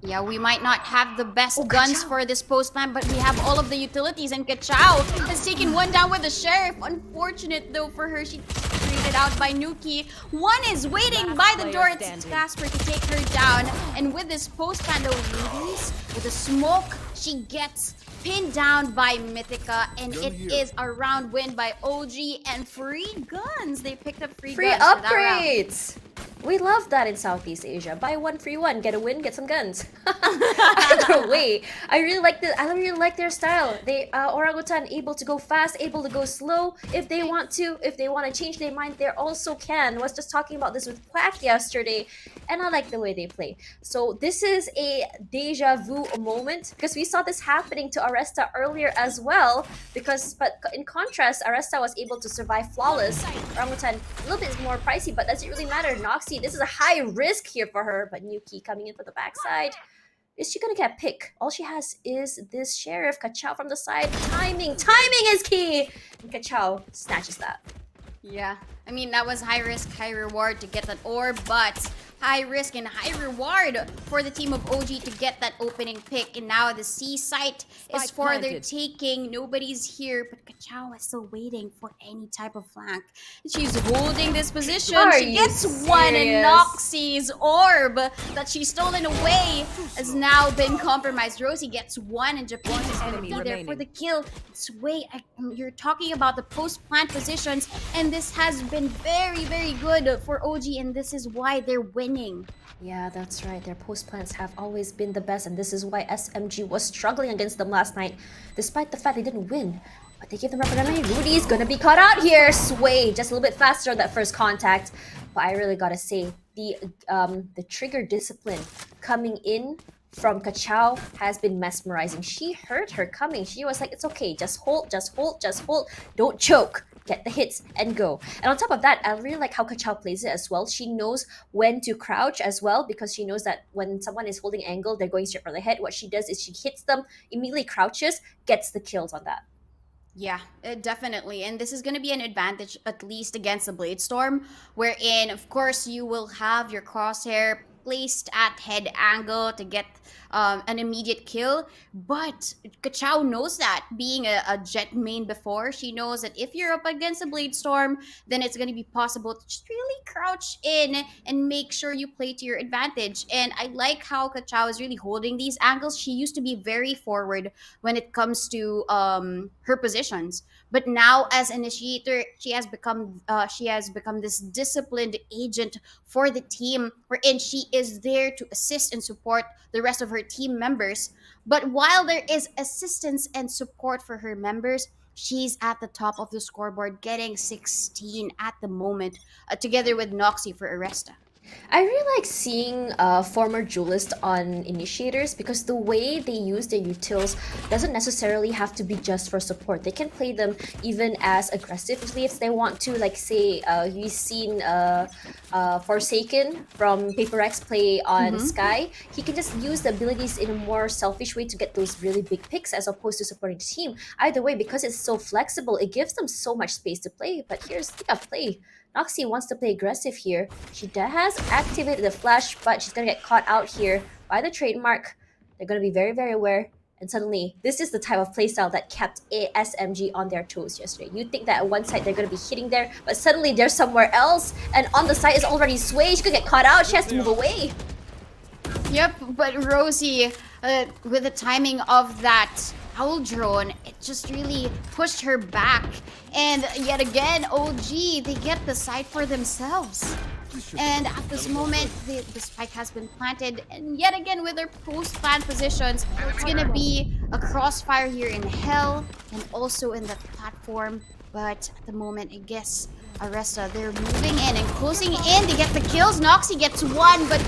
Yeah, we might not have the best guns for this post plan, but we have all of the utilities, and Kachao has taken one down with the Sheriff. Unfortunate though for her, she traded out by Nuki. One is waiting by the door. It's Casper to take her down. And with this post plan though, Rudy's with the smoke, she gets pinned down by Mythica, and it is a round win by OG and free guns. They picked up free guns upgrades. We love that in Southeast Asia. Buy one, free one. Get a win, get some guns. Either way, I really like this. I really like their style. They Orangutan able to go fast, able to go slow if they want to. If they want to change their mind, they also can. Was just talking about this with Quack yesterday, and I like the way they play. So this is a deja vu moment because we saw this happening to Aresta earlier as well. But in contrast, Aresta was able to survive flawless. Orangutan a little bit more pricey, but does it really matter? Noxie, this is a high risk here for her, but Nuki coming in for the backside. Is she gonna get pick? All she has is this Sheriff, Kachao from the side. Timing is key! And Kachao snatches that. Yeah, I mean, that was high risk, high reward to get that orb, but high risk and high reward for the team of OG to get that opening pick. And now the C site is for their taking. Nobody's here, but Kachao is still waiting for any type of flank. She's holding this position. She gets one, and Noxie's orb that she's stolen away has now been compromised. Rosie gets one, and Japan is going to be there for the kill. You're talking about the post-plant positions, and this has been very, very good for OG, and this is why they're winning. Yeah, that's right. Their post plans have always been the best, and this is why SMG was struggling against them last night, despite the fact they didn't win. But they gave them opportunity. Rudy's gonna be caught out here. Sway just a little bit faster on that first contact. But I really gotta say, the trigger discipline coming in from Kachao has been mesmerizing. She heard her coming. She was like, it's okay, just hold, don't choke. Get the hits and go. And on top of that, I really like how Kachao plays it as well. She knows when to crouch as well, because she knows that when someone is holding angle, they're going straight for the head. What she does is she hits them, immediately crouches, gets the kills on that. Yeah, definitely. And this is going to be an advantage, at least against the Blade Storm, wherein, of course, you will have your crosshair placed at head angle to get an immediate kill. But Kachao knows that, being a Jet main before, she knows that if you're up against a Blade Storm, then it's going to be possible to just really crouch in and make sure you play to your advantage. And I like how Kachao is really holding these angles. She used to be very forward when it comes to her positions, but now as initiator, she has become this disciplined agent for the team, wherein she is there to assist and support the rest of her team members. But while there is assistance and support for her members, she's at the top of the scoreboard, getting 16 at the moment, together with Noxie for Aresta. I really like seeing former duelists on initiators, because the way they use their utils doesn't necessarily have to be just for support. They can play them even as aggressively if they want to. Like, say, we've seen Forsaken from Paper X play on Sky. He can just use the abilities in a more selfish way to get those really big picks as opposed to supporting the team. Either way, because it's so flexible, it gives them so much space to play. But here's the play. Noxie wants to play aggressive here. She has activated the flash, but she's gonna get caught out here by the trademark. They're gonna be very, very aware. And suddenly, this is the type of playstyle that kept SMG on their toes yesterday. You'd think that at one side they're gonna be hitting there, but suddenly they're somewhere else, and on the side is already Sway. She could get caught out. She has to move away. Yep, but Rosie, with the timing of that owl drone, it just really pushed her back. And yet again, OG, they get the site for themselves. And at this moment, the spike has been planted. And yet again, with their post-plant positions, it's gonna be a crossfire here in Hell and also in the platform. But at the moment, I guess Aresta, they're moving in and closing in. They get the kills. Noxie gets one, but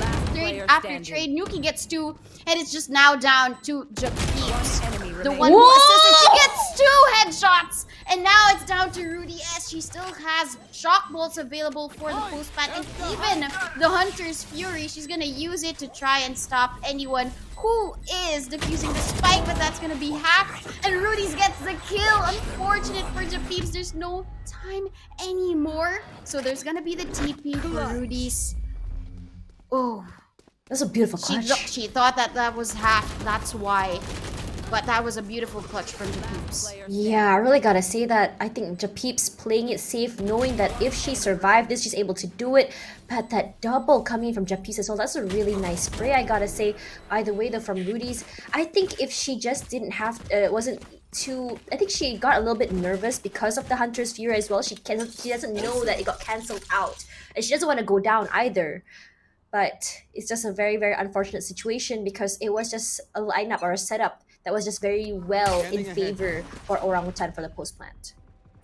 after trade, Nuki gets two, and it's just now down to Japeeps, the one who assisted. She gets two headshots, and now it's down to Rudy S. She still has shock bolts available for the post plant, and even the Hunter's Fury. She's gonna use it to try and stop anyone who is defusing the spike, but that's gonna be hacked, and Rudy's gets the kill. Unfortunate for Japeeps, there's no time anymore, so there's gonna be the TP for Rudy's. Oh, That's a beautiful clutch. she thought that was half, that's why. But that was a beautiful clutch from Japeeps. Yeah, I really gotta say that I think Japeeps playing it safe, knowing that if she survived this, she's able to do it. But that double coming from Japeeps as well, that's a really nice spray, I gotta say. Either way though, from Rudy's, I think if she just didn't have, wasn't I think she got a little bit nervous because of the Hunter's Fury as well. She doesn't know that it got cancelled out, and she doesn't want to go down either. But it's just a very, very unfortunate situation because it was just a lineup or a setup that was just very well in favor for Orangutan for the post plant.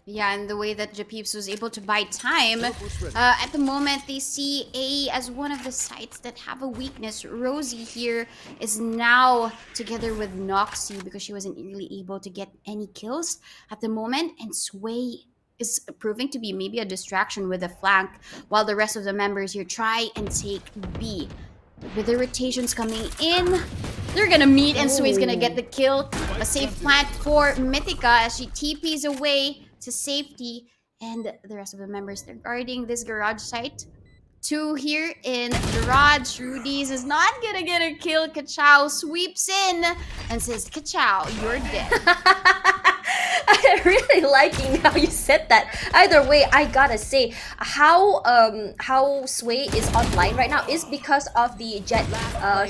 Yeah, and the way that Japeeps was able to buy time, at the moment they see A as one of the sites that have a weakness. Rosie here is now together with Noxy because she wasn't really able to get any kills at the moment, and Sway is proving to be maybe a distraction with the flank while the rest of the members here try and take B. With the rotations coming in, they're gonna meet and Sway's gonna get the kill. A safe plant for Mythica as she TPs away to safety, and the rest of the members, they're guarding this garage site. 2 here in garage. Rudy's is not gonna get a kill. Kachao sweeps in and says, Kachao, you're dead. I'm really liking how you said that. Either way, I gotta say how Sway is online right now is because of the Jet.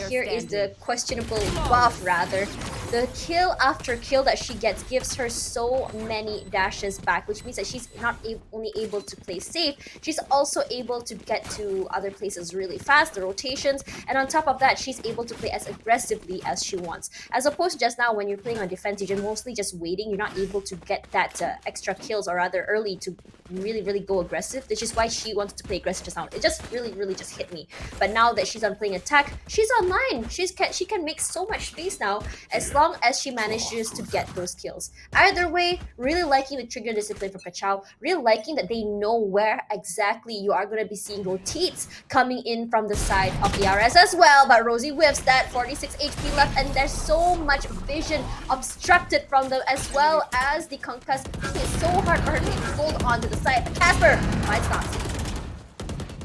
Here is the questionable buff rather. The kill after kill that she gets gives her so many dashes back, which means that she's not only able to play safe, she's also able to get to other places really fast, the rotations, and on top of that, she's able to play as aggressively as she wants. As opposed to just now when you're playing on defense, you're mostly just waiting, you're not able to get that extra kills or rather early to really go aggressive, which is why she wanted to play aggressive just now. It just really just hit me. But now that she's on playing attack, she's online. She can make so much space now as long as she manages to get those kills. Either way, really liking the trigger discipline from Kachao, really liking that they know where exactly you are going to be seeing rotates coming in from the side of the RS as well, but Rosie whiffs that, 46 HP left, and there's so much vision obstructed from them as well as the concuss. It's so hard for her to hold on to the side. Casper finds Noxy.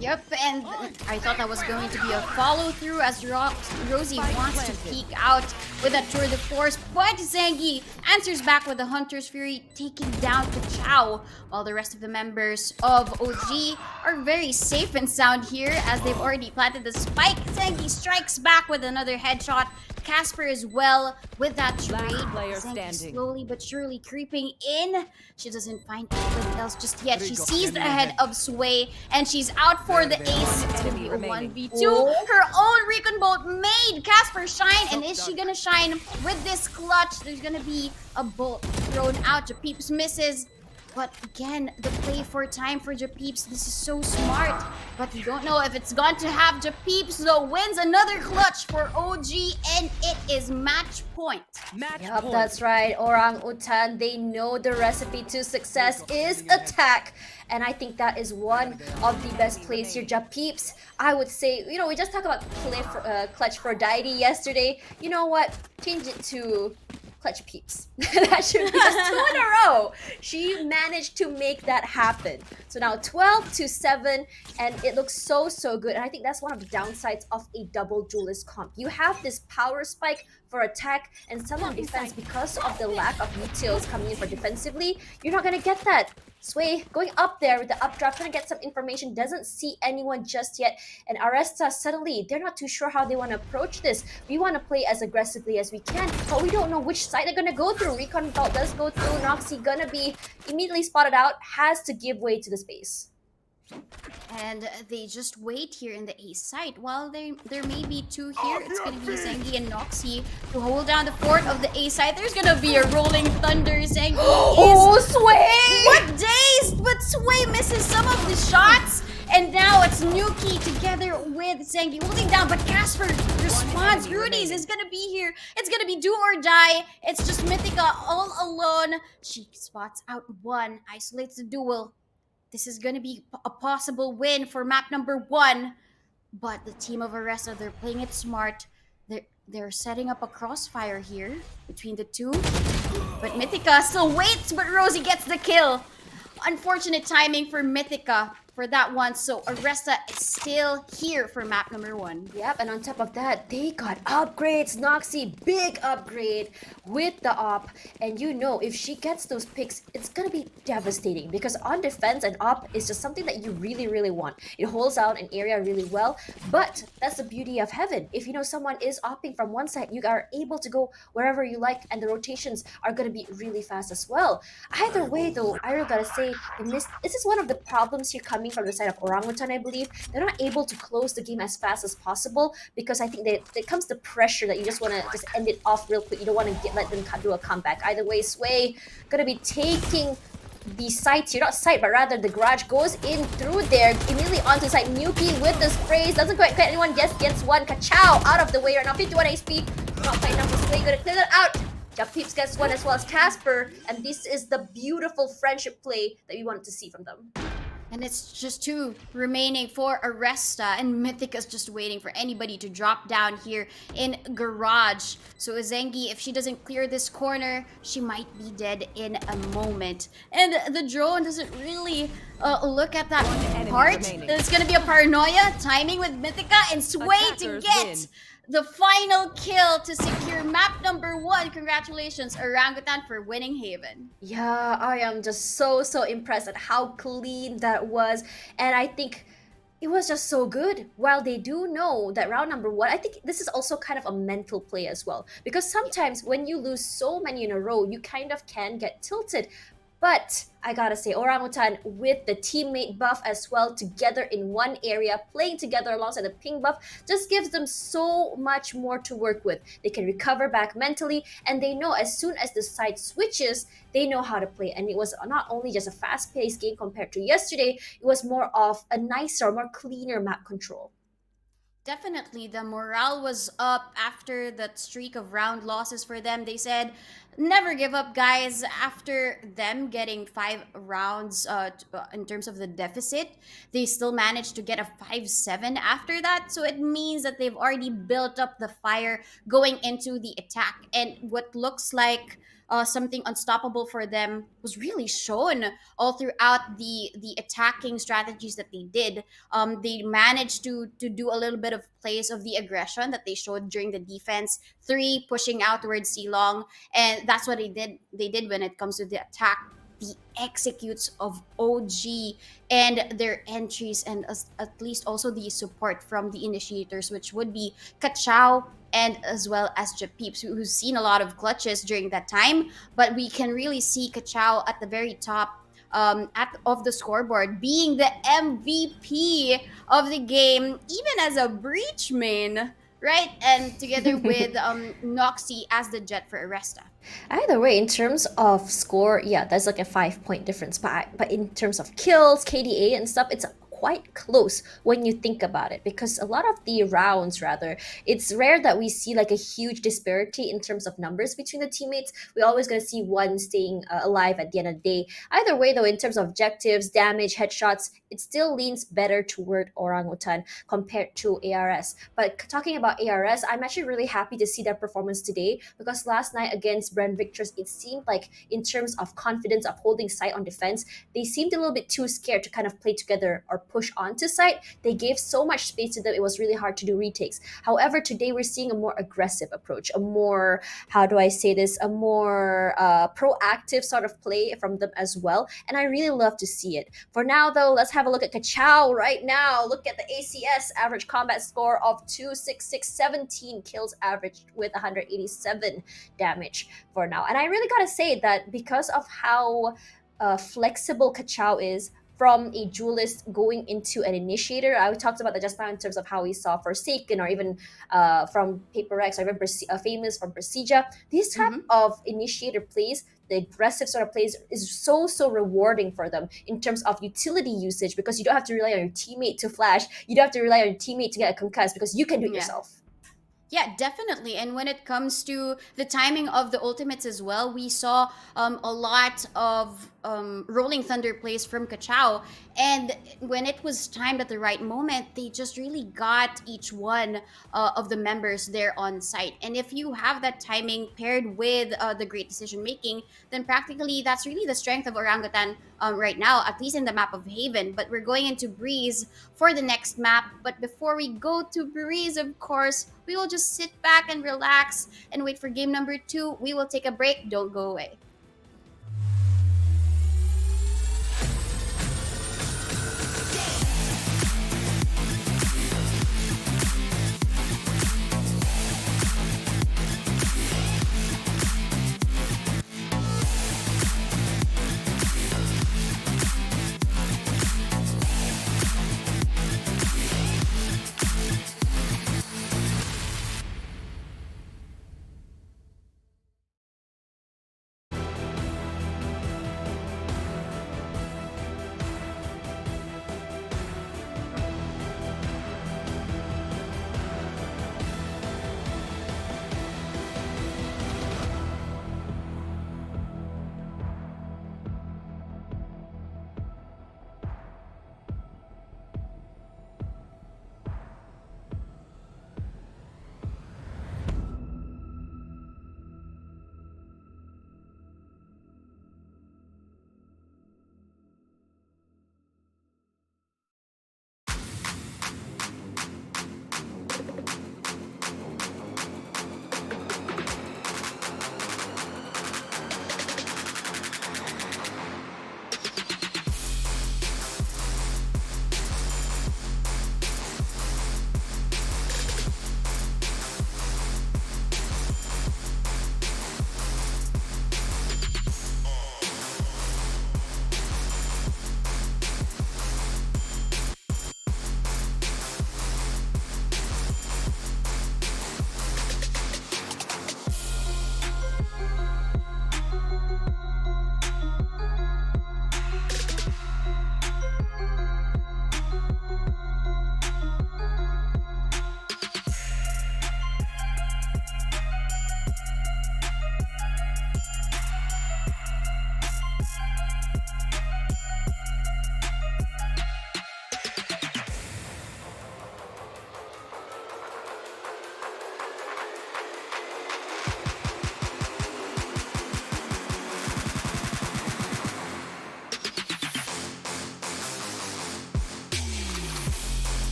Yep, and I thought that was going to be a follow-through as Rosie wants to peek out with a tour de force, but Zangi answers back with the Hunter's Fury, taking down Kachao, while the rest of the members of OG are very safe and sound here as they've already planted the spike. Zangi strikes back with another headshot. Casper as well with that trade. Zangi slowly but surely creeping in. She doesn't find anything else just yet. She sees the head of Sway and she's out for the ace. It's gonna be a 1v2. Her own recon bolt made Casper shine, and is she gonna shine with this clutch? There's gonna be a bolt thrown out. Japeeps misses. But again, the play for time for Japeeps, this is so smart. But you don't know if it's going to have Japeeps, though wins another clutch for OG, and it is match point. Yup, that's right. Orangutan, they know the recipe to success is attack. And I think that is one of the best plays here. Japeeps, I would say, you know, we just talked about clutch for Deity yesterday. You know what? Change it to Clutch Peeps. That should be just 2 in a row. She managed to make that happen. So now 12-7, and it looks so good. And I think that's one of the downsides of a double duelist comp. You have this power spike for attack and some on defense because of the lack of utils coming in for defensively. You're not gonna get that. Sway going up there with the updraft, trying to get some information, doesn't see anyone just yet. And Aresta, suddenly, they're not too sure how they want to approach this. We want to play as aggressively as we can, but we don't know which side they're going to go through. Recon Vault does go through. Noxy gonna be immediately spotted out, has to give way to the space. And they just wait here in the A site. While there may be 2 here, it's going to be Zangi and Noxy to hold down the fort of the A site. There's going to be a rolling thunder. Zangi is... Sway! What days? But Sway misses some of the shots. And now it's Nuki together with Zangi holding down. But Casper responds. Rudy's is going to be here. It's going to be do or die. It's just Mythica all alone. She spots out 1, isolates the duel. This is going to be a possible win for map number 1. But the team of Aresta, they're playing it smart. They're setting up a crossfire here between the 2. But Mythica still waits, but Rosie gets the kill. Unfortunate timing for Mythica for that one. So Aresta is still here for map number 1. Yep, and on top of that, they got upgrades. Noxy, big upgrade with the op. And you know, if she gets those picks, it's gonna be devastating because on defense and op is just something that you really, really want. It holds out an area really well, but that's the beauty of heaven. If you know someone is opping from one side, you are able to go wherever you like, and the rotations are gonna be really fast as well. Either way, though, I really gotta say, this is one of the problems here coming from the side of Orangutan, I believe. They're not able to close the game as fast as possible because I think there comes the pressure that you just want to just end it off real quick. You don't want to let them do a comeback. Either way, Sway gonna be taking the sights here, not sight, but rather the garage goes in through there, immediately onto the site. Nuki with the sprays, doesn't quite anyone, gets one. Kachow out of the way right now, 51 HP, not quite enough for Sway, gonna clear that out. Peeps gets one as well as Casper, and this is the beautiful friendship play that we wanted to see from them. And it's just 2 remaining for Aresta, and Mythica's just waiting for anybody to drop down here in Garage. So Azengi, if she doesn't clear this corner, she might be dead in a moment. And the drone doesn't really look at that part. It's gonna be a paranoia, timing with Mythica, and Sway to get the final kill to secure map number 1. Congratulations, Orangutan, for winning Haven. Yeah, I am just so impressed at how clean that was, and I think it was just so good. While they do know that round number 1, I think this is also kind of a mental play as well, because sometimes when you lose so many in a row, you kind of can get tilted. But I gotta say, Orangutan with the teammate buff as well, together in one area, playing together alongside the ping buff, just gives them so much more to work with. They can recover back mentally, and they know as soon as the side switches, they know how to play. And it was not only just a fast-paced game compared to yesterday, it was more of a nicer, more cleaner map control. Definitely, the morale was up after that streak of round losses for them. They said, never give up, guys. After them getting 5 rounds in terms of the deficit, they still managed to get a 5-7 after that. So it means that they've already built up the fire going into the attack. And what looks like something unstoppable for them was really shown all throughout the attacking strategies that they did. They managed to do a little bit of plays of the aggression that they showed during the defense. 3 pushing out towards Silong, and that's what they did. They did when it comes to the attack. The executes of OG and their entries, and at least also the support from the initiators, which would be Kachow and as well as Japeeps, who's seen a lot of clutches during that time. But we can really see Kachow at the very top of the scoreboard, being the MVP of the game, even as a breach main, right? And together with Noxy as the jet for Aresta. Either way, in terms of score, yeah, that's like a 5-point difference. But in terms of kills, KDA and stuff, it's quite close when you think about it, because a lot of the rounds, rather, it's rare that we see like a huge disparity in terms of numbers between the teammates. We're always going to see one staying alive at the end of the day. Either way, though, in terms of objectives, damage, headshots, it still leans better toward Orangutan compared to ARS. But talking about ARS, I'm actually really happy to see their performance today, because last night against Brand Victors, it seemed like in terms of confidence of holding site on defense, they seemed a little bit too scared to kind of play together or push onto site. They gave so much space to them, it was really hard to do retakes. However, today we're seeing a more aggressive approach, a more, how do I say this, a more proactive sort of play from them as well, and I really love to see it. For now, though, let's have a look at Kachow right now. Look at the ACS average combat score of 266, 17 kills averaged with 187 damage for now. And I really gotta say that because of how flexible Kachow is, from a duelist going into an initiator. I talked about that just now in terms of how we saw Forsaken, or even from Paper X, or even Famous from Presija. These type of initiator plays, the aggressive sort of plays, is so rewarding for them in terms of utility usage, because you don't have to rely on your teammate to flash. You don't have to rely on your teammate to get a concuss, because you can do it yourself. Yeah, definitely. And when it comes to the timing of the ultimates as well, we saw a lot of Rolling Thunder plays from Kachao. And when it was timed at the right moment, they just really got each one of the members there on site. And if you have that timing paired with the great decision making, then practically that's really the strength of Orangutan right now, at least in the map of Haven. But we're going into Breeze for the next map. But before we go to Breeze, of course, we will just sit back and relax and wait for game number 2. We will take a break. Don't go away.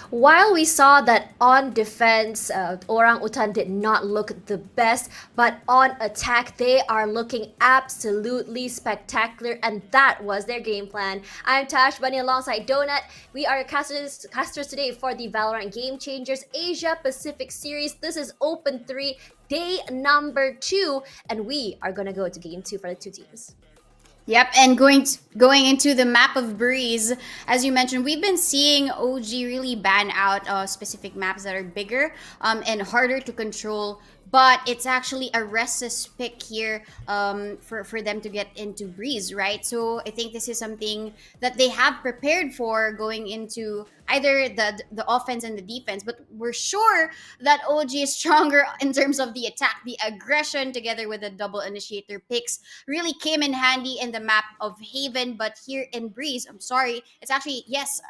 While we saw that on defense, Orangutan did not look the best, but on attack, they are looking absolutely spectacular, and that was their game plan. I'm Tash Bunny alongside Donut. We are your casters today for the Valorant Game Changers Asia Pacific Series. This is Open 3, day number 2, and we are going to go to game 2 for the two teams. Yep, and going into the map of Breeze, as you mentioned, we've been seeing OG really ban out specific maps that are bigger and harder to control. But it's actually Aresta's pick here for them to get into Breeze, right? So I think this is something that they have prepared for going into either the offense and the defense. But we're sure that OG is stronger in terms of the attack, the aggression, together with the double initiator picks really came in handy in the map of Haven, but here in Breeze, I'm sorry, it's actually yes,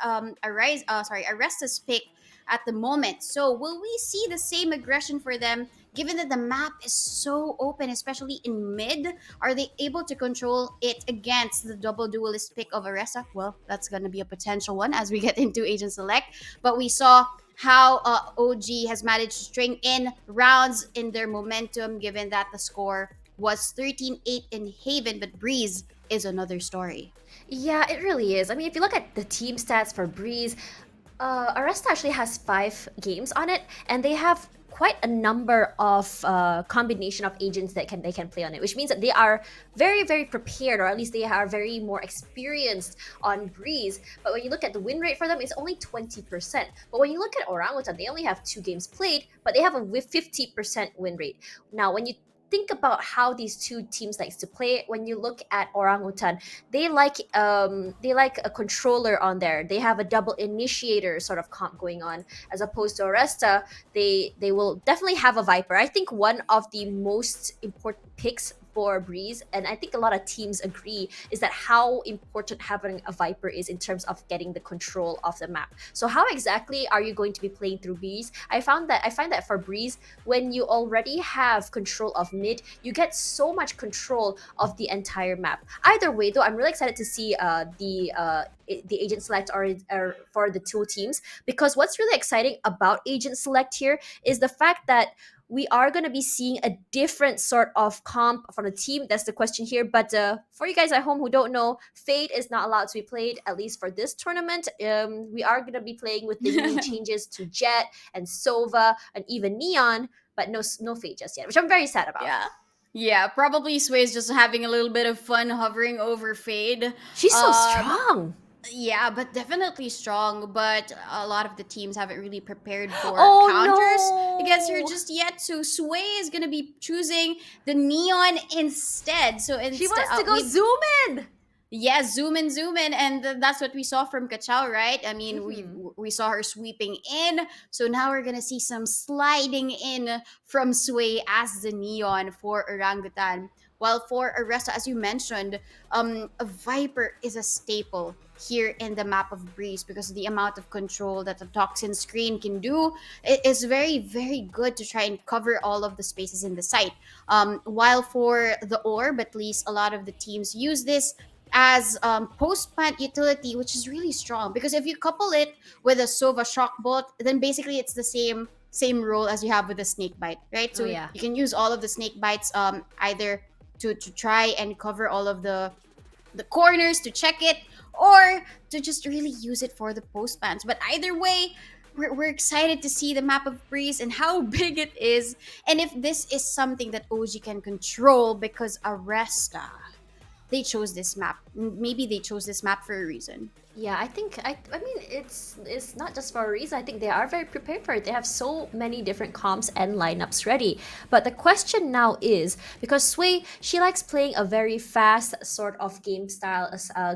Aresta's pick at the moment. So will we see the same aggression for them, given that the map is so open, especially in mid? Are they able to control it against the double duelist pick of Aresta? Well, that's gonna be a potential one as we get into Agent Select. But we saw how OG has managed to string in rounds in their momentum, given that the score was 13-8 in Haven, but Breeze is another story. Yeah, it really is. I mean, if you look at the team stats for Breeze, Aresta actually has 5 games on it, and they have quite a number of combination of agents that they can play on it, which means that they are very, very prepared, or at least they are very more experienced on Breeze. But when you look at the win rate for them, it's only 20%. But when you look at Orangutan, they only have 2 games played, but they have a 50% win rate. Now, when you think about how these two teams likes to play, when you look at Orangutan, they like a controller on there. They have a double initiator sort of comp going on, as opposed to Aresta, they will definitely have a Viper. I think one of the most important picks for Breeze, and I think a lot of teams agree, is that how important having a Viper is in terms of getting the control of the map. So how exactly are you going to be playing through Breeze? I find that for Breeze, when you already have control of mid, you get so much control of the entire map. Either way, though, I'm really excited to see the agent select or for the two teams, because what's really exciting about agent select here is the fact that we are going to be seeing a different sort of comp from the team. That's the question here. But for you guys at home who don't know, Fade is not allowed to be played, at least for this tournament. We are going to be playing with the new changes to Jet and Sova and even Neon, but no Fade just yet, which I'm very sad about. Yeah. Yeah, probably Sway's just having a little bit of fun hovering over Fade. She's so Um, strong. Yeah, but definitely strong. But a lot of the teams haven't really prepared for Oh, counters against her no. just yet. So Sway is gonna be choosing the Neon instead. So instead, She wants to go zoom in. yeah, zoom in, and that's what we saw from Kachao, right? I mean, we saw her sweeping in, so now we're gonna see some sliding in from Sway as the Neon for Orangutan. While for Aresta, as you mentioned, a Viper is a staple here in the map of Breeze, because the amount of control that the Toxin screen can do is very, very good to try and cover all of the spaces in the site. While for the Orb, at least a lot of the teams use this as post plant utility, which is really strong, because if you couple it with a Sova shock bolt, then basically it's the same role as you have with the snake bite, right? So Oh, yeah. you can use all of the snake bites either to try and cover all of the corners to check it, or to just really use it for the post plants. But either way, we're excited to see the map of Breeze and how big it is, and if this is something that OG can control, because Aresta, they chose this map. Maybe they chose this map for a reason. Yeah, I mean it's not just for a reason. I think they are very prepared for it. They have so many different comps and lineups ready. But the question now is, because Sway, she likes playing a very fast sort of game style,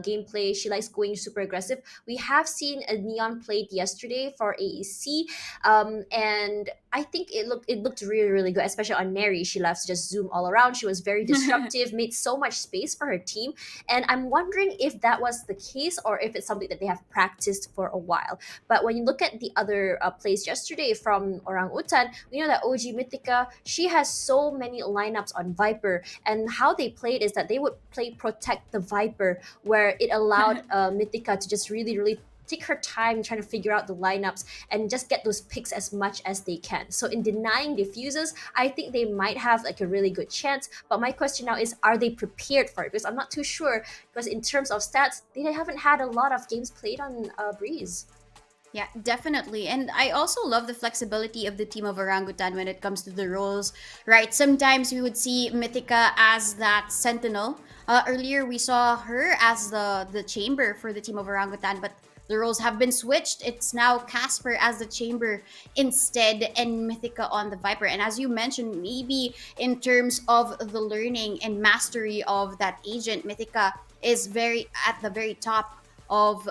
gameplay. She likes going super aggressive. We have seen a Neon played yesterday for AEC, and I think it looked really, really good, especially on Neri. She loves to just zoom all around. She was very disruptive, made so much space for her team. And I'm wondering if that was the case, or if it's something that they have practiced for a while. But when you look at the other plays yesterday from Orangutan, we know that OG Mythica, she has so many lineups on Viper, and how they played is that they would play Protect the Viper, where it allowed Mythica to just really, really take her time trying to figure out the lineups and just get those picks as much as they can. So in denying diffuses, I think they might have like a really good chance. But my question now is, are they prepared for it? Because I'm not too sure. Because in terms of stats, they haven't had a lot of games played on Breeze. Yeah, definitely. And I also love the flexibility of the team of Orangutan when it comes to the roles, right? Sometimes we would see Mythica as that sentinel. Earlier, we saw her as the chamber for the team of Orangutan, but the roles have been switched. It's now Casper as the chamber instead, and Mythica on the Viper. And as you mentioned, maybe in terms of the learning and mastery of that agent, Mythica is very at the very top of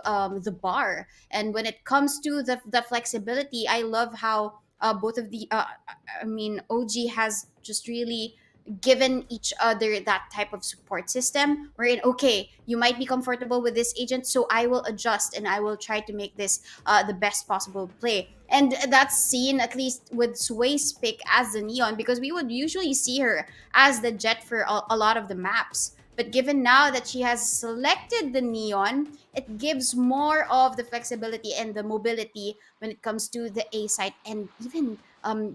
the bar. And when it comes to the flexibility, I love how both of the I mean, OG has just really given each other that type of support system wherein, okay, you might be comfortable with this agent, so I will adjust and I will try to make this the best possible play. And that's seen at least with Sway's pick as the Neon, because we would usually see her as the Jet for a lot of the maps. But given now that she has selected the Neon, it gives more of the flexibility and the mobility when it comes to the A site, and even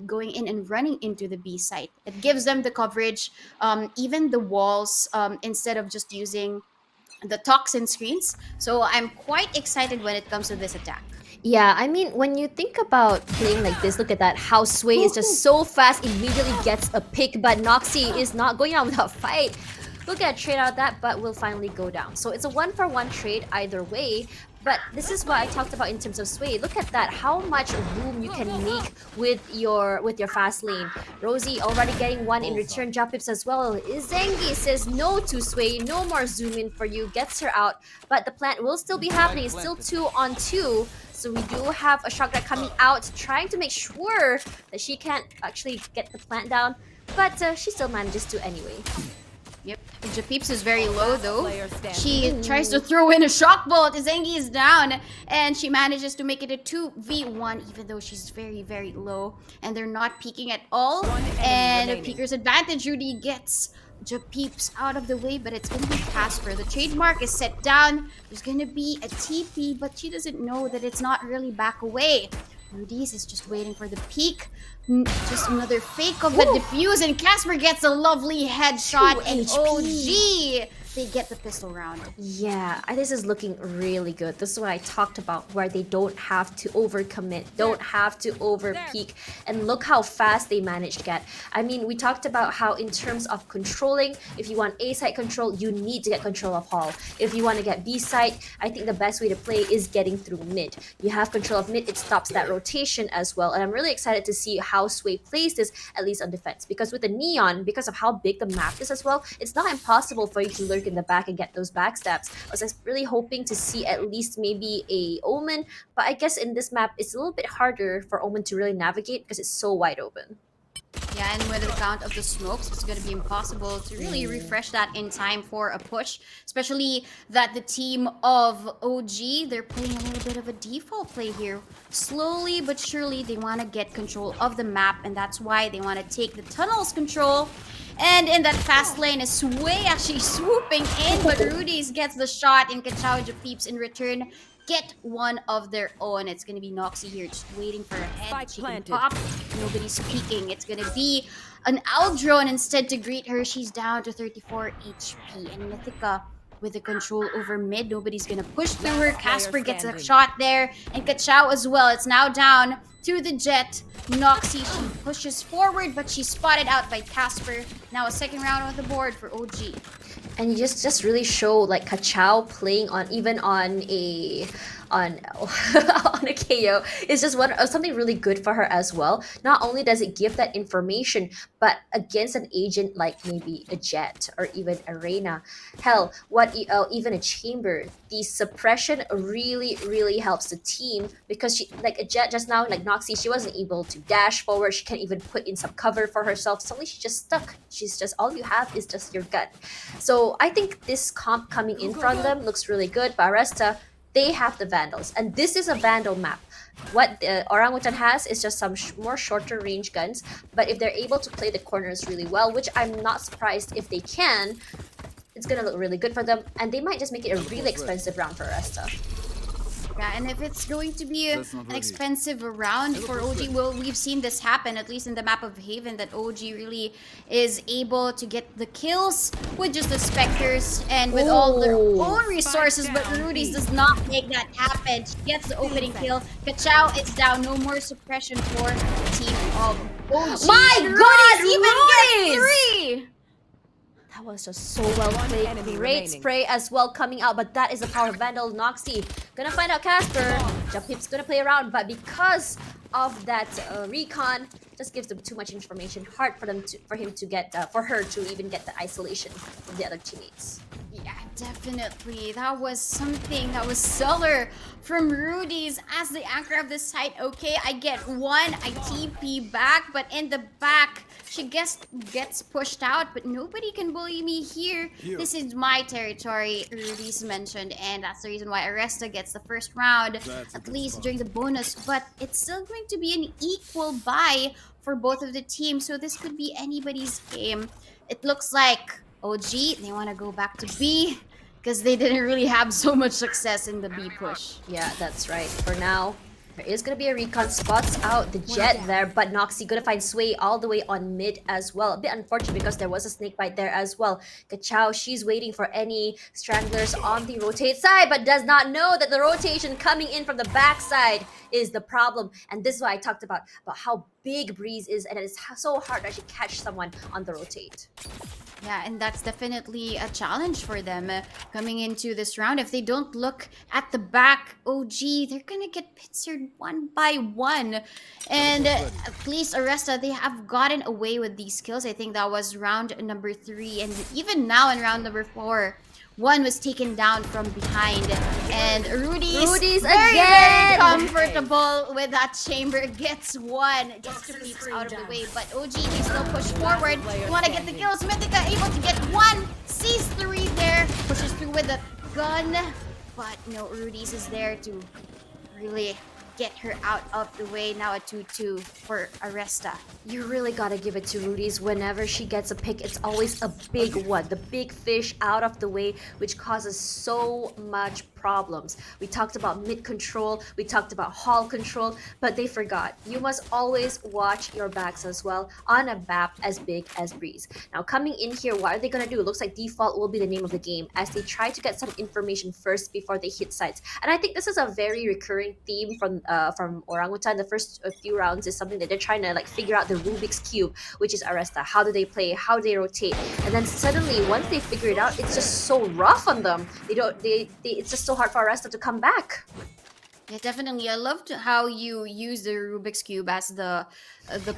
going in and running into the B site. It gives them the coverage, even the walls, instead of just using the toxin screens. So I'm quite excited when it comes to this attack. Yeah, I mean, when you think about playing like this, look at that. How Sway is just so fast, immediately gets a pick, but Noxy is not going out without fight. Look at trade out that, but will finally go down. So it's a 1-for-1 trade either way. But this is what I talked about in terms of Sway. Look at that, how much room you can make with your fast lane. Rosie already getting one in return, drop pips as well. Zengi says no to Sway, no more zoom in for you, gets her out. But the plant will still be happening, it's still 2-on-2. So we do have a shotgun coming out, trying to make sure that she can't actually get the plant down. But she still manages to anyway. Yep. Japeeps is very low though. She tries to throw in a shock bolt. Zengi is down, and she manages to make it a 2v1 even though she's very, very low. And they're not peeking at all. And a peeker's advantage. Rudy gets Japeeps out of the way, but it's gonna be Casper. The trademark is set down. There's gonna be a TP, but she doesn't know that it's not really back away. Rudy's is just waiting for the peek. Just another fake of the diffuse, and Casper gets a lovely headshot. And OG, they get the pistol round. Yeah, this is looking really good. This is what I talked about, where they don't have to overcommit, don't have to overpeak, and look how fast they managed to get. I mean, we talked about how in terms of controlling, if you want A site control, you need to get control of Hall. If you want to get B site, I think the best way to play is getting through mid. You have control of mid, it stops that rotation as well. And I'm really excited to see how Sway plays this, at least on defense. Because with the Neon, because of how big the map is as well, it's not impossible for you to lurk in the back and get those backstabs. I was really hoping to see at least maybe a Omen, but I guess in this map, it's a little bit harder for Omen to really navigate because it's so wide open. Yeah, and with the count of the smokes, it's going to be impossible to really refresh that in time for a push. Especially that the team of OG, they're playing a little bit of a default play here. Slowly but surely, they want to get control of the map, and that's why they want to take the tunnels control. And in that fast lane is Sway actually swooping in, but Rudy's gets the shot, and Kachao Japeeps in return get one of their own. It's going to be Noxy here, just waiting for a head. She can pop. Nobody's peeking. It's going to be an Aldrone instead to greet her. She's down to 34 HP. And Mythica with the control over mid. Nobody's going to push through her. Casper gets a shot there. And Kachao as well. It's now down to the Jet. Noxy, she pushes forward, but she's spotted out by Casper. Now a second round on the board for OG. And you just really show like Kachao playing on even on a on a KO is just something really good for her as well. Not only does it give that information, but against an agent like maybe a Jet or even Arena, hell, even a Chamber, the suppression really helps the team, because she, like a Jet just now, like Noxy, she wasn't able to dash forward. She can't even put in some cover for herself. Suddenly she's just stuck. She's just, all you have is just your gut. So I think this comp coming in from them looks really good. But Aresta, they have the Vandals, and this is a Vandal map. What the Orangutan has is just some more shorter range guns, but if they're able to play the corners really well, which I'm not surprised if they can, it's gonna look really good for them, and they might just make it a really expensive round for Aresta. Yeah, and if it's going to be That's not an ready. expensive round for OG, well, we've seen this happen, at least in the map of Haven, that OG really is able to get the kills with just the Spectres and with all their Ooh. own resources, but down, Rudy's B. does not make that happen. She gets the opening kill. Kachao is down. No more suppression for the team of OG. My And God, Rudy's even Rudy's! gets 3! That was just so well played. enemy Great remaining. spray as well coming out, but that is the power of Vandal. Noxy gonna find out Casper. Jump Hip's gonna play around, but because of that recon, just gives them too much information. Hard for her to even get the isolation from the other teammates. Yeah, definitely. That was something that was stellar from Rudy's as the anchor of the site. Okay, I get one, I TP back, but in the back, she gets pushed out, but nobody can bully me here. This is my territory, Rudy's mentioned, and that's the reason why Aresta gets the first round, That's a at good least spot. during the bonus, but it's still going to be an equal buy for both of the teams, so this could be anybody's game. It looks like OG, they want to go back to B because they didn't really have so much success in the B push. Yeah, that's right. For now, there is gonna be a recon. Spots out the jet there, but Noxy gonna find Sway all the way on mid as well. A bit unfortunate because there was a snake bite there as well. Kachao, she's waiting for any stranglers on the rotate side, but does not know that the rotation coming in from the backside is the problem. And this is what I talked about how big Breeze is, and it is so hard to actually catch someone on the rotate. Yeah, and that's definitely a challenge for them coming into this round. If they don't look at the back, OG, they're gonna get pincered one by one. And at least Aresta, they have gotten away with these kills. I think that was round number 3, and even now in round number 4, one was taken down from behind, and Rudy's very, again! very comfortable with that chamber. Gets one, just to leap out of the way. But OG, they still push forward. Want to get the kills. Mythica able to get one. Sees 3 there. Pushes through with a gun. But no, Rudy's is there to really get her out of the way. Now a 2-2 for Aresta. You really gotta give it to Rudy's. Whenever she gets a pick, it's always a big one. The big fish out of the way, which causes so much problems. We talked about mid control, we talked about hall control, but they forgot. You must always watch your backs as well on a map as big as Breeze. Now coming in here, what are they gonna do? It looks like default will be the name of the game as they try to get some information first before they hit sites. And I think this is a very recurring theme from Orangutan. The first few rounds is something that they're trying to like figure out the Rubik's Cube, which is Aresta. How do they play? How do they rotate? And then suddenly, once they figure it out, it's just so rough on them. It's just so hard for Aresta to come back. Yeah, definitely. I loved how you use the Rubik's Cube as the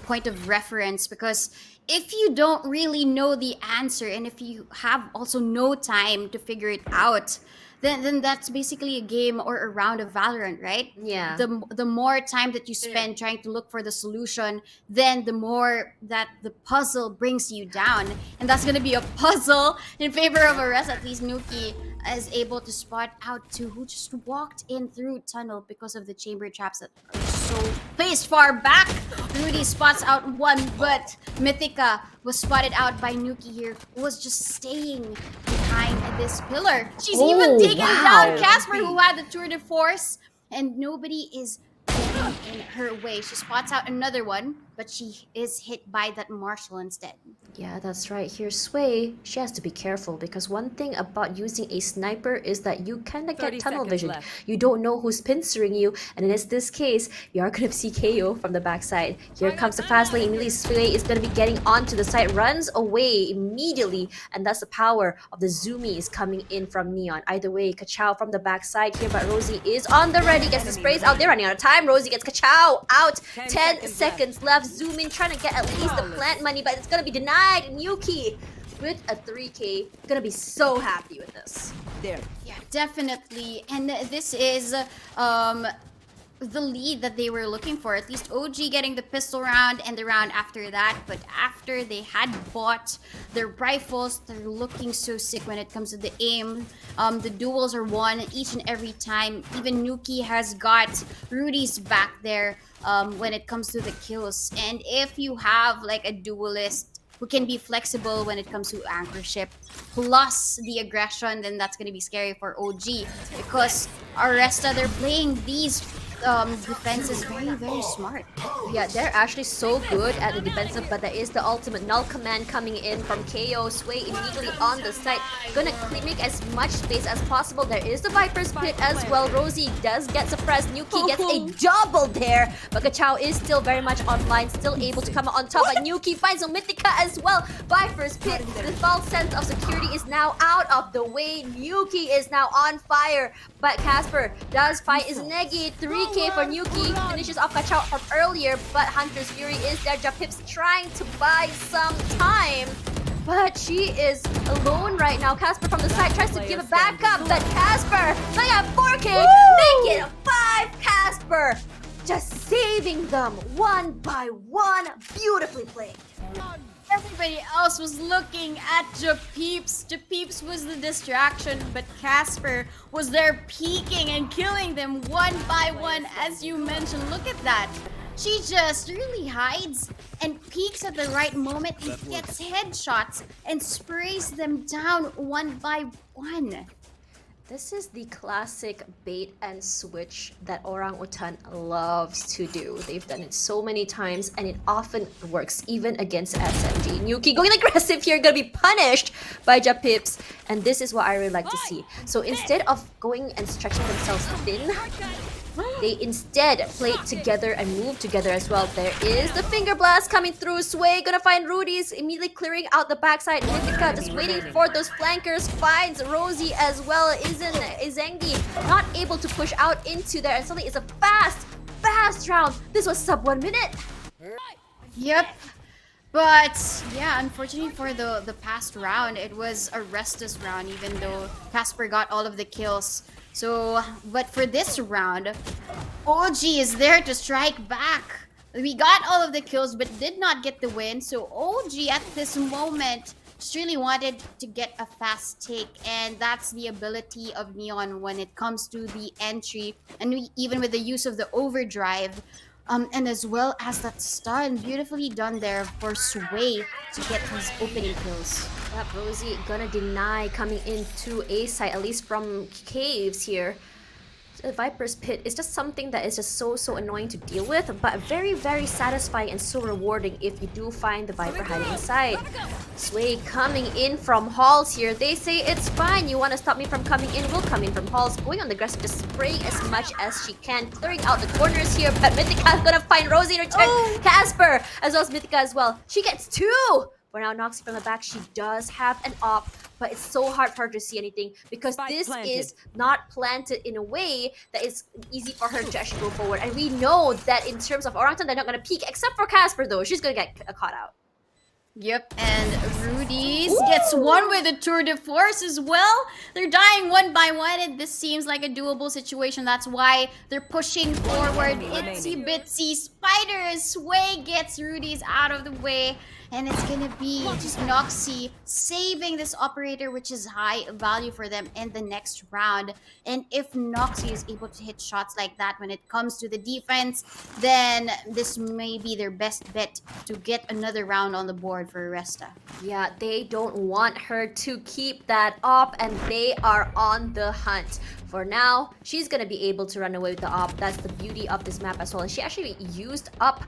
point of reference, because if you don't really know the answer and if you have also no time to figure it out, then that's basically a game or a round of Valorant, right? Yeah. The more time that you spend trying to look for the solution, then the more that the puzzle brings you down. And that's gonna be a puzzle in favor of Aresta. At least Nuki is able to spot out to who just walked in through tunnel because of the chamber traps that are so placed far back. Rudy spots out one, but Mythica was spotted out by Nuki here, who was just staying behind this pillar. She's even taken down Casper, who had the tour de force, and nobody is getting in her way. She spots out another one, but she is hit by that Marshall instead. Yeah, that's right. Here's Sway. She has to be careful because one thing about using a sniper is that you kind of 30 get tunnel seconds vision. left. You don't know who's pincering you, and in this case, you are going to see KO from the backside. Here comes the fast lane. Immediately, Sway is going to be getting onto the side, runs away immediately, and that's the power of the zoomies coming in from Neon. Either way, Kachao from the backside here, but Rosie is on the ready. Gets the sprays out. They're running out of time. Rosie gets Kachao out. 10 seconds left. Zoom in, trying to get at least the plant money, but it's going to be denied. And Yuki with a 3K, gonna be so happy with this. There. Yeah, definitely. And this is the lead that they were looking for. At least OG getting the pistol round and the round after that. But after they had bought their rifles, they're looking so sick when it comes to the aim. The duels are won each and every time. Even Nuki has got Rudy's back there when it comes to the kills. And if you have like a duelist who can be flexible when it comes to anchorship plus the aggression, then that's going to be scary for OG, because Aresta, they're playing these defenses very smart. Yeah, they're actually so good at the defensive, but there is the ultimate null command coming in from KO. Sway immediately on the site, gonna make as much space as possible. There is the Viper's Pit as well. Rosie does get suppressed. Nuki gets a double there, but Kachao is still very much online, still able to come out on top. But Nuki finds a Mythica as well. Viper's Pit, the false sense of security is now out of the way. Nuki is now on fire, but Casper does fight his Negi. 3k for Nuki, finishes off Kachao from earlier, but Hunter's Fury is there. Japip's trying to buy some time, but she is alone right now. Casper from the side tries to give it back up, but Casper, they have 4k, make it 5. Casper just saving them one by one. Beautifully played. Everybody else was looking at Japeeps. Japeeps was the distraction, but Casper was there peeking and killing them one by one, as you mentioned. Look at that. She just really hides and peeks at the right moment and gets headshots and sprays them down one by one. This is the classic bait and switch that Orangutan loves to do. They've done it so many times and it often works, even against SMG. Nuki going aggressive here, gonna be punished by Japips, and this is what I really like to see. So instead of going and stretching themselves thin, they instead play together and move together as well. There is the finger blast coming through. Sway gonna find Rudy's, immediately clearing out the backside. Mythica just waiting for those flankers, finds Rosie as well. Izengi not able to push out into there, and suddenly it's a fast round. This was sub 1 minute. Yep. But yeah, unfortunately for the past round, it was Aresta's round, even though Casper got all of the kills. So, but for this round, OG is there to strike back. We got all of the kills but did not get the win. So OG at this moment just really wanted to get a fast take, and that's the ability of Neon when it comes to the entry, and even with the use of the overdrive. And as well as that stun, beautifully done there for Sway to get his opening kills. Yep, Rosie gonna deny coming into A site, at least from caves here. The Viper's Pit is just something that is just so annoying to deal with, but very satisfying and so rewarding if you do find the Viper hiding inside. Sway coming in from halls here. They say it's fine, you want to stop me from coming in, we'll come in from halls. Going on the aggressive, just spraying as much as she can, clearing out the corners here, but Mythica is gonna find Rosie in return. Casper as well as Mythica as well. She gets 2! For now, Noxy from the back, she does have an op, but it's so hard for her to see anything because this is not planted in a way that is easy for her to actually go forward. And we know that in terms of Orangutan, they're not going to peek, except for Casper though. She's going to get caught out. Yep, and Rudy's gets one with a tour de force as well. They're dying one by one, and this seems like a doable situation. That's why they're pushing forward. Itsy bitsy spiders. Sway gets Rudy's out of the way, and it's gonna be just Noxy saving this operator, which is high value for them in the next round. And if Noxy is able to hit shots like that when it comes to the defense, then this may be their best bet to get another round on the board for Aresta. Yeah, they don't want her to keep that op, and they are on the hunt. For now, she's gonna be able to run away with the op. That's the beauty of this map as well. And she actually used up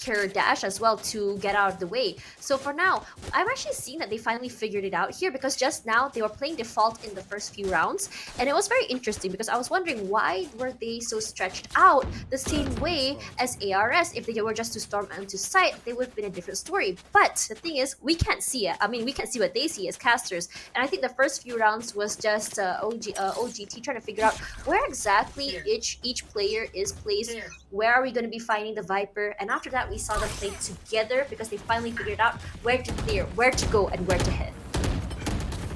her dash as well to get out of the way. So for now, I'm actually seeing that they finally figured it out here, because just now they were playing default in the first few rounds. And it was very interesting because I was wondering, why were they so stretched out the same way as ARS? If they were just to storm onto site, they would have been a different story. But the thing is, we can't see it. I mean, we can't see what they see as casters. And I think the first few rounds was just OGT trying to figure out where exactly each player is placed. Where are we going to be finding the Viper? And after that, we saw them play together because they finally figured out where to clear, where to go, and where to hit.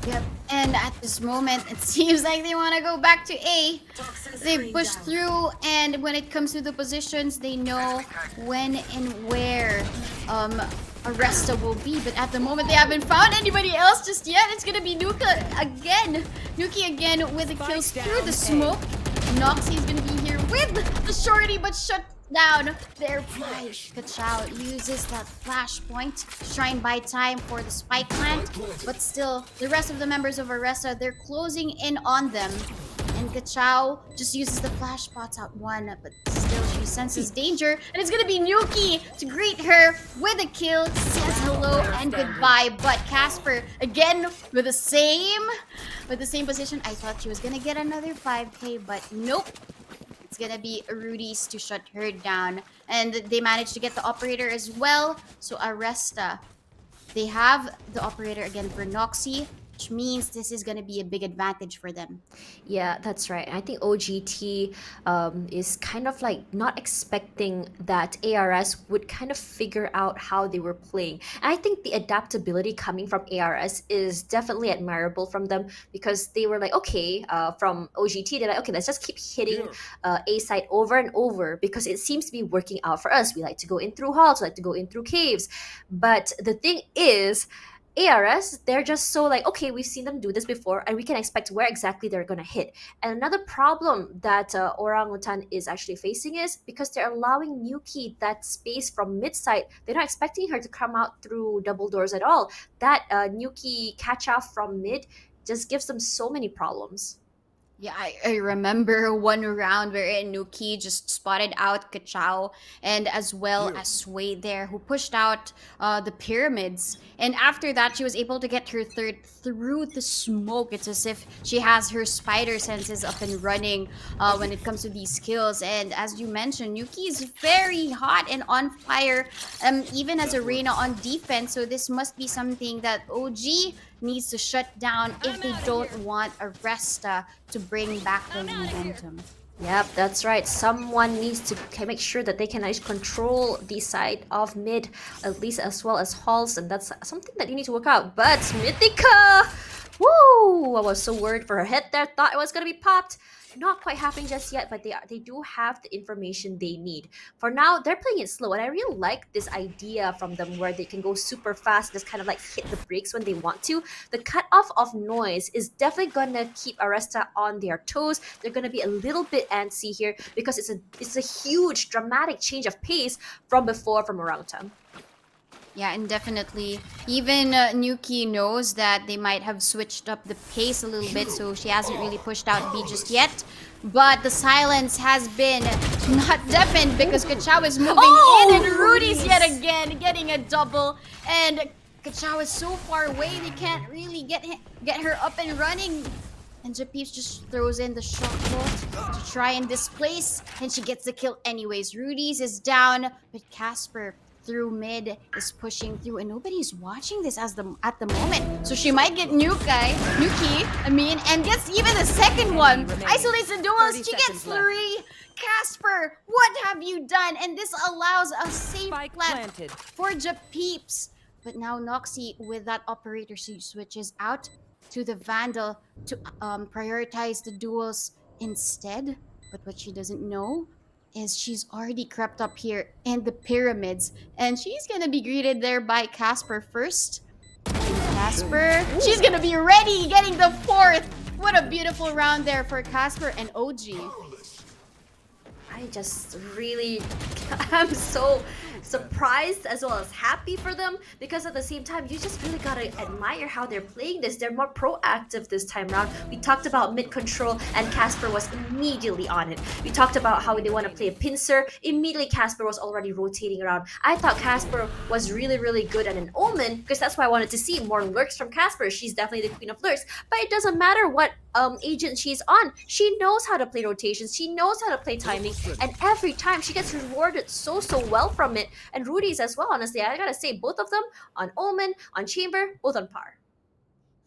Yep, and at this moment, it seems like they want to go back to A. They push through, and when it comes to the positions, they know when and where Aresta will be. But at the moment, they haven't found anybody else just yet. It's gonna be Nuki again with the kills through the smoke. Noxy is gonna be here with the shorty, but shut down their play. Kachao uses that flashpoint to try and buy time for the spike plant, but still, the rest of the members of Aresta, they're closing in on them. And Kachao just uses the flash spots out one, but still she senses danger. And it's gonna be Nuki to greet her with a kill, says hello and goodbye. But Casper again with the same position. I thought she was gonna get another 5k, but nope. It's gonna be Rudy's to shut her down. And they managed to get the operator as well. So Aresta, they have the operator again for Noxy, which means this is gonna be a big advantage for them. Yeah, that's right. I think OGT is kind of like not expecting that ARS would kind of figure out how they were playing. And I think the adaptability coming from ARS is definitely admirable from them, because they were like, okay, from OGT, they're like, okay, let's just keep hitting A site over and over because it seems to be working out for us. We like to go in through halls, we like to go in through caves. But the thing is, ARS, they're just so like, okay, we've seen them do this before and we can expect where exactly they're going to hit. And another problem that Orangutan is actually facing is because they're allowing Nuki that space from mid-site, they're not expecting her to come out through double doors at all. That Nuki catch-off from mid just gives them so many problems. Yeah, I remember one round wherein Nuki just spotted out Kachao and as well as Sway there, who pushed out the pyramids. And after that, she was able to get her third through the smoke. It's as if she has her spider senses up and running when it comes to these kills. And as you mentioned, Nuki is very hot and on fire, even as Arena on defense. So this must be something that OG needs to shut down if they don't want Aresta to bring back the momentum. Yep, that's right. Someone needs to make sure that they can actually control the side of mid, at least as well as halls, and that's something that you need to work out. But Mythica! Woo! I was so worried for her head there, thought it was gonna be popped. Not quite happening just yet, but they do have the information they need. For now, they're playing it slow, and I really like this idea from them where they can go super fast, just kind of like hit the brakes when they want to. The cutoff of noise is definitely gonna keep Aresta on their toes. They're gonna be a little bit antsy here because it's a huge dramatic change of pace from before from Orangutan. Yeah, and definitely, even Nuki knows that they might have switched up the pace a little bit, so she hasn't really pushed out B just yet. But the silence has been not deafened because Kachao is moving in, and Rudy's yet again getting a double. And Kachao is so far away, they can't really get her up and running. And Japeeps just throws in the shock bolt to try and displace, and she gets the kill anyways. Rudy's is down, but Casper through mid is pushing through, and nobody's watching this at the moment. So she might get Nuki, and gets even the second one. Isolates the duels, she gets 3. Casper, what have you done? And this allows a safe plant for Japeeps. But now Noxy with that operator, she switches out to the Vandal to prioritize the duels instead. But what she doesn't know is she's already crept up here in the pyramids, and she's gonna be greeted there by Casper first. And Casper, she's gonna be ready, getting the 4th. What a beautiful round there for Casper and OG. I just really, I'm so surprised as well as happy for them, because at the same time, you just really gotta admire how they're playing this. They're more proactive this time around. We talked about mid control, and Casper was immediately on it. We talked about how they want to play a pincer. Immediately, Casper was already rotating around. I thought Casper was really, really good at an Omen, because that's why I wanted to see more lurks from Casper. She's definitely the queen of lurks, but it doesn't matter what agent she's on. She knows how to play rotations. She knows how to play timing, and every time she gets rewarded so well from it. And Rudy's as well, honestly. I gotta say, both of them on Omen, on Chamber, both on par.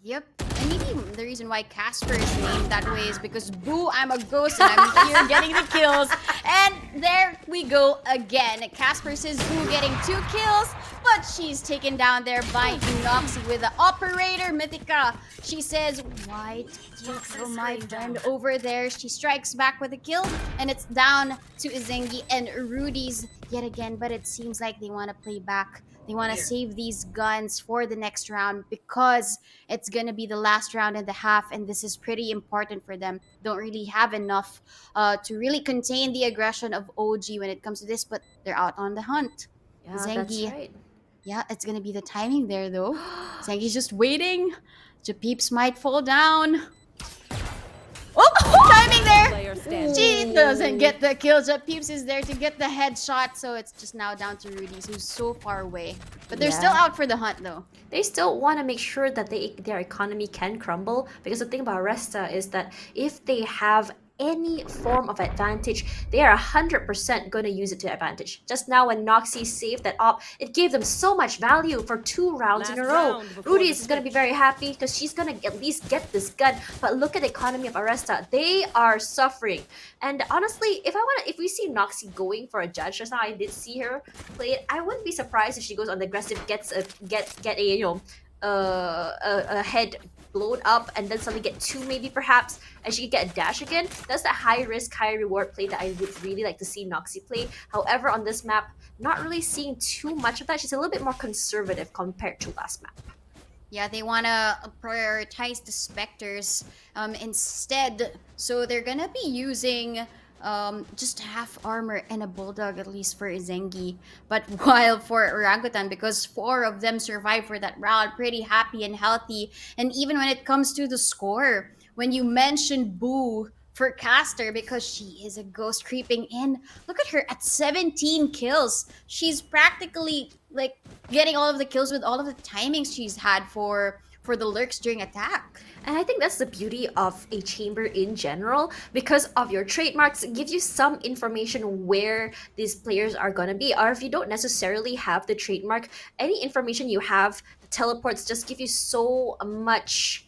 Yep. And maybe the reason why Casper is named that way is because, boo, I'm a ghost and I'm here getting the kills. And there we go again. Casper says boo getting 2 kills, but she's taken down there by Noxy with the operator, Mythica. She says, "Why did you kill my friend over there?" She strikes back with a kill, and it's down to Izengi and Rudy's yet again, but it seems like they want to play back. They want to save these guns for the next round because it's going to be the last round and a half, and this is pretty important for them. Don't really have enough to really contain the aggression of OG when it comes to this, but they're out on the hunt. Yeah, Zengi, that's right. yeah, it's going to be the timing there, though. Zengi's just waiting. Japeeps might fall down. Oh, timing there. Player standing. She doesn't get the kills, but Peeps is there to get the headshot, so it's just now down to Rudy's, who's so far away. But they're still Yeah. out for the hunt, though. They still want to make sure that their economy can crumble, because the thing about Aresta is that if they have any form of advantage, they are 100% going to use it to advantage. Just now when Noxy saved that op, it gave them so much value for 2 rounds in a Last row. round before Rudy the is going to be switch. very happy because she's going to at least get this gun. But look at the economy of Aresta. They are suffering. And honestly, if we see Noxy going for a judge, just now I did see her play it, I wouldn't be surprised if she goes on the aggressive, get a head blown up and then suddenly get 2 maybe perhaps, and she could get a dash again. That's the high risk, high reward play that I would really like to see Noxy play. However, on this map, not really seeing too much of that. She's a little bit more conservative compared to last map. Yeah, they want to prioritize the Spectres instead. So they're going to be using just half armor and a Bulldog, at least for Zengi. But while for Orangutan, because 4 of them survived for that round, pretty happy and healthy. And even when it comes to the score, when you mention Boo for Caster, because she is a ghost creeping in, look at her at 17 kills. She's practically like getting all of the kills with all of the timings she's had for the lurks during attack. And I think that's the beauty of a chamber in general, because of your trademarks, it gives you some information where these players are gonna be. Or if you don't necessarily have the trademark, any information you have, the teleports just give you so much,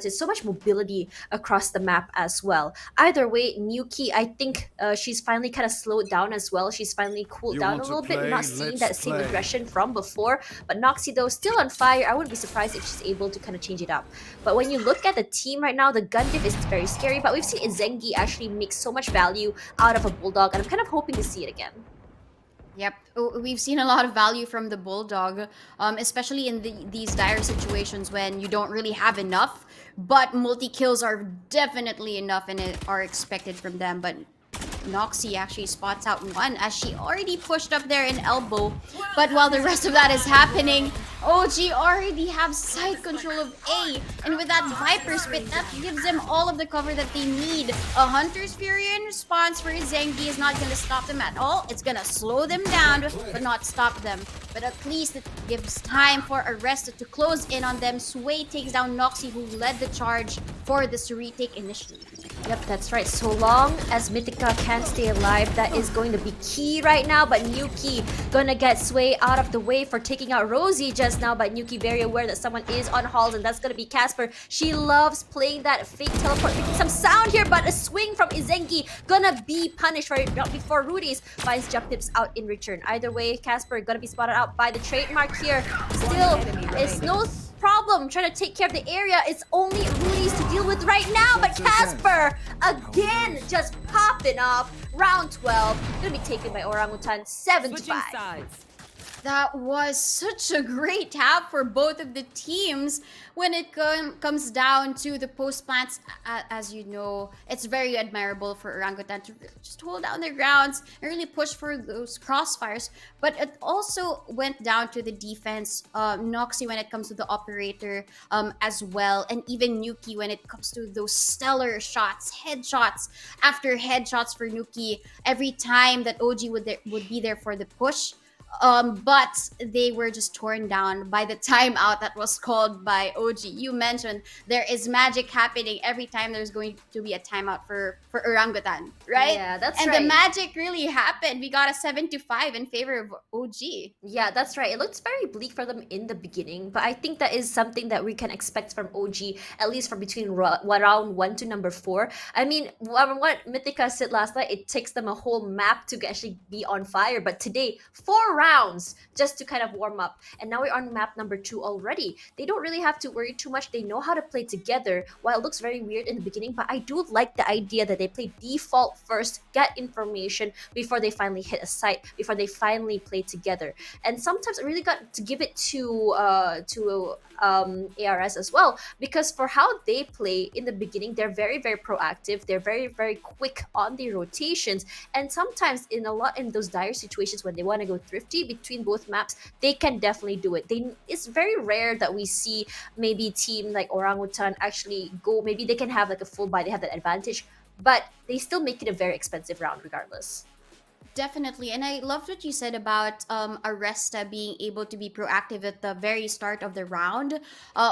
so much mobility across the map as well. Either way, Nuki, I think she's finally kind of slowed down as well. She's finally cooled You down a want to little bit. We're play? not seeing Let's that same play. aggression from before. But Noxy, though, still on fire. I wouldn't be surprised if she's able to kind of change it up. But when you look at the team right now, the gun diff is very scary. But we've seen Zengi actually make so much value out of a Bulldog, and I'm kind of hoping to see it again. Yep, we've seen a lot of value from the Bulldog, especially in these dire situations when you don't really have enough, but multi-kills are definitely enough and are expected from them. But Noxy actually spots out 1 as she already pushed up there in elbow. But while the rest of that is happening, OG already have side control of A. And with that Viper Spit, that gives them all of the cover that they need. A Hunter's Fury in response for Zengi is not going to stop them at all. It's going to slow them down, but not stop them. But at least it gives time for Aresta to close in on them. Sway takes down Noxy, who led the charge for this retake initially. Yep, that's right. So long as Mythica can stay alive, that is going to be key right now. But Nuki gonna get Sway out of the way for taking out Rosie just now. But Nuki very aware that someone is on halls, and that's gonna be Casper. She loves playing that fake teleport, making some sound here, but a swing from Izengi gonna be punished for it, not before Rudy's finds jump tips out in return. Either way, Casper gonna be spotted out by the trademark here. Still, it's no problem trying to take care of the area. It's only Rudy's to deal with right now, but Casper again just popping off. Round 12 gonna be taken by Orangutan 7-5. Switching sides. That was such a great half for both of the teams. When it comes down to the post plants, as you know, it's very admirable for Orangutan to just hold down their grounds and really push for those crossfires. But it also went down to the defense. Noxy when it comes to the operator as well, and even Nuki when it comes to those stellar shots, headshots after headshots for Nuki every time that OG would be there for the push. But they were just torn down by the timeout that was called by OG. You mentioned there is magic happening every time there's going to be a timeout for Orangutan, right? Yeah, that's and right. the magic really happened. We got a 7-5 in favor of OG. Yeah, that's right. It looks very bleak for them in the beginning, but I think that is something that we can expect from OG, at least from between round 1 to number 4. I mean, what Mythica said last night, it takes them a whole map to actually be on fire, but today, 4 rounds just to kind of warm up. And now we're on map number 2 already. They don't really have to worry too much. They know how to play together. While it looks very weird in the beginning, but I do like the idea that they play default first, get information before they finally hit a site, before they finally play together. And sometimes I really got to give it to ARS as well, because for how they play in the beginning, they're very, very proactive. They're very, very quick on the rotations. And sometimes in those dire situations when they want to go thrift 50-50 between both maps, they can definitely do it. It's very rare that we see maybe team like Orangutan actually go, maybe they can have like a full buy, they have that advantage, but they still make it a very expensive round regardless. Definitely. And I loved what you said about Aresta being able to be proactive at the very start of the round,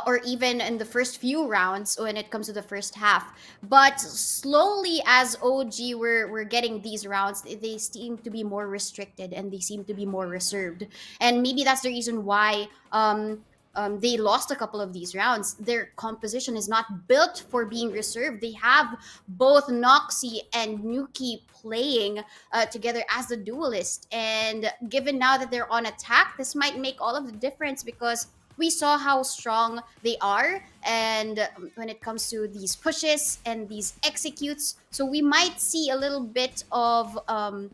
or even in the first few rounds when it comes to the first half. But slowly, as OG we're getting these rounds, they seem to be more restricted and they seem to be more reserved. And maybe that's the reason why they lost a couple of these rounds. Their composition is not built for being reserved. They have both Noxy and Nuki playing together as the duelist. And given now that they're on attack, this might make all of the difference because we saw how strong they are and when it comes to these pushes and these executes. So we might see a little bit of a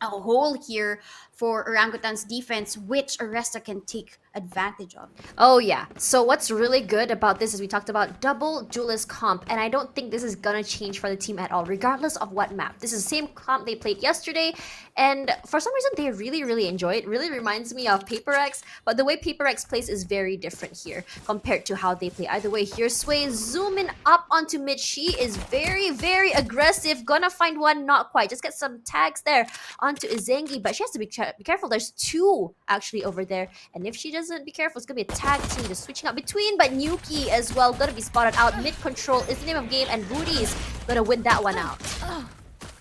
hole here for Orangutan's defense, which Aresta can take advantage of. Oh yeah. So what's really good about this is we talked about double duelist comp, and I don't think this is gonna change for the team at all, regardless of what map. This is the same comp they played yesterday, and for some reason they really enjoy it. Really reminds me of Paper X, but the way Paper X plays is very different here compared to how they play. Either way, here's Sway zooming up onto mid. She is very aggressive. Gonna find one, not quite. Just get some tags there onto Izengi, but she has to be careful. There's two actually over there, and if she doesn't be careful, it's gonna be a tag team just switching out between. But Nuki as well gonna be spotted out. Mid control is the name of game, and Rudy's gonna win that one out.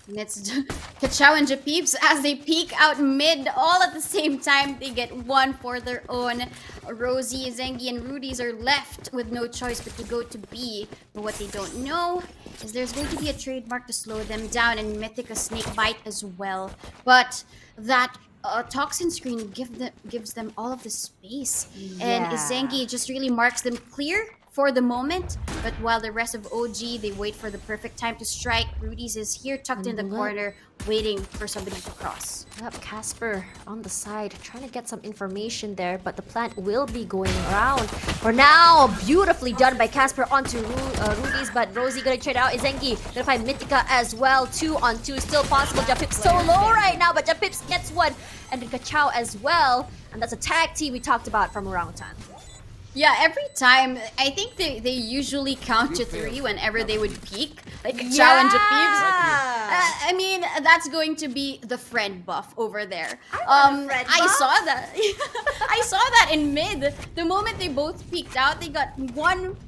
And it's Kachao and Japeeps as they peek out mid all at the same time. They get one for their own. Rosie, Zengi, and Rudy's are left with no choice but to go to B. But what they don't know is there's going to be a trademark to slow them down and Mythic a snake bite as well. But that toxin screen gives them all of the space. And Zengi just really marks them clear for the moment, but while the rest of OG, they wait for the perfect time to strike. Rudy's is here tucked in the corner, waiting for somebody to cross. Yep, Casper on the side, trying to get some information there, but the plant will be going around. For now, beautifully done by Casper onto Rudy's, but Rosie gonna trade out Izengi. Gonna find Mythica as well. 2-on-2 still possible. Japips so low right now, but Japips gets one. And then Kachao as well. And that's a tag team we talked about from Orangutan. Yeah, every time, I think they usually count to 3 whenever they would peak. Like Kachao and Japeeps. I mean, that's going to be the friend buff over there. I saw that. I saw that in mid. The moment they both peeked out, they got one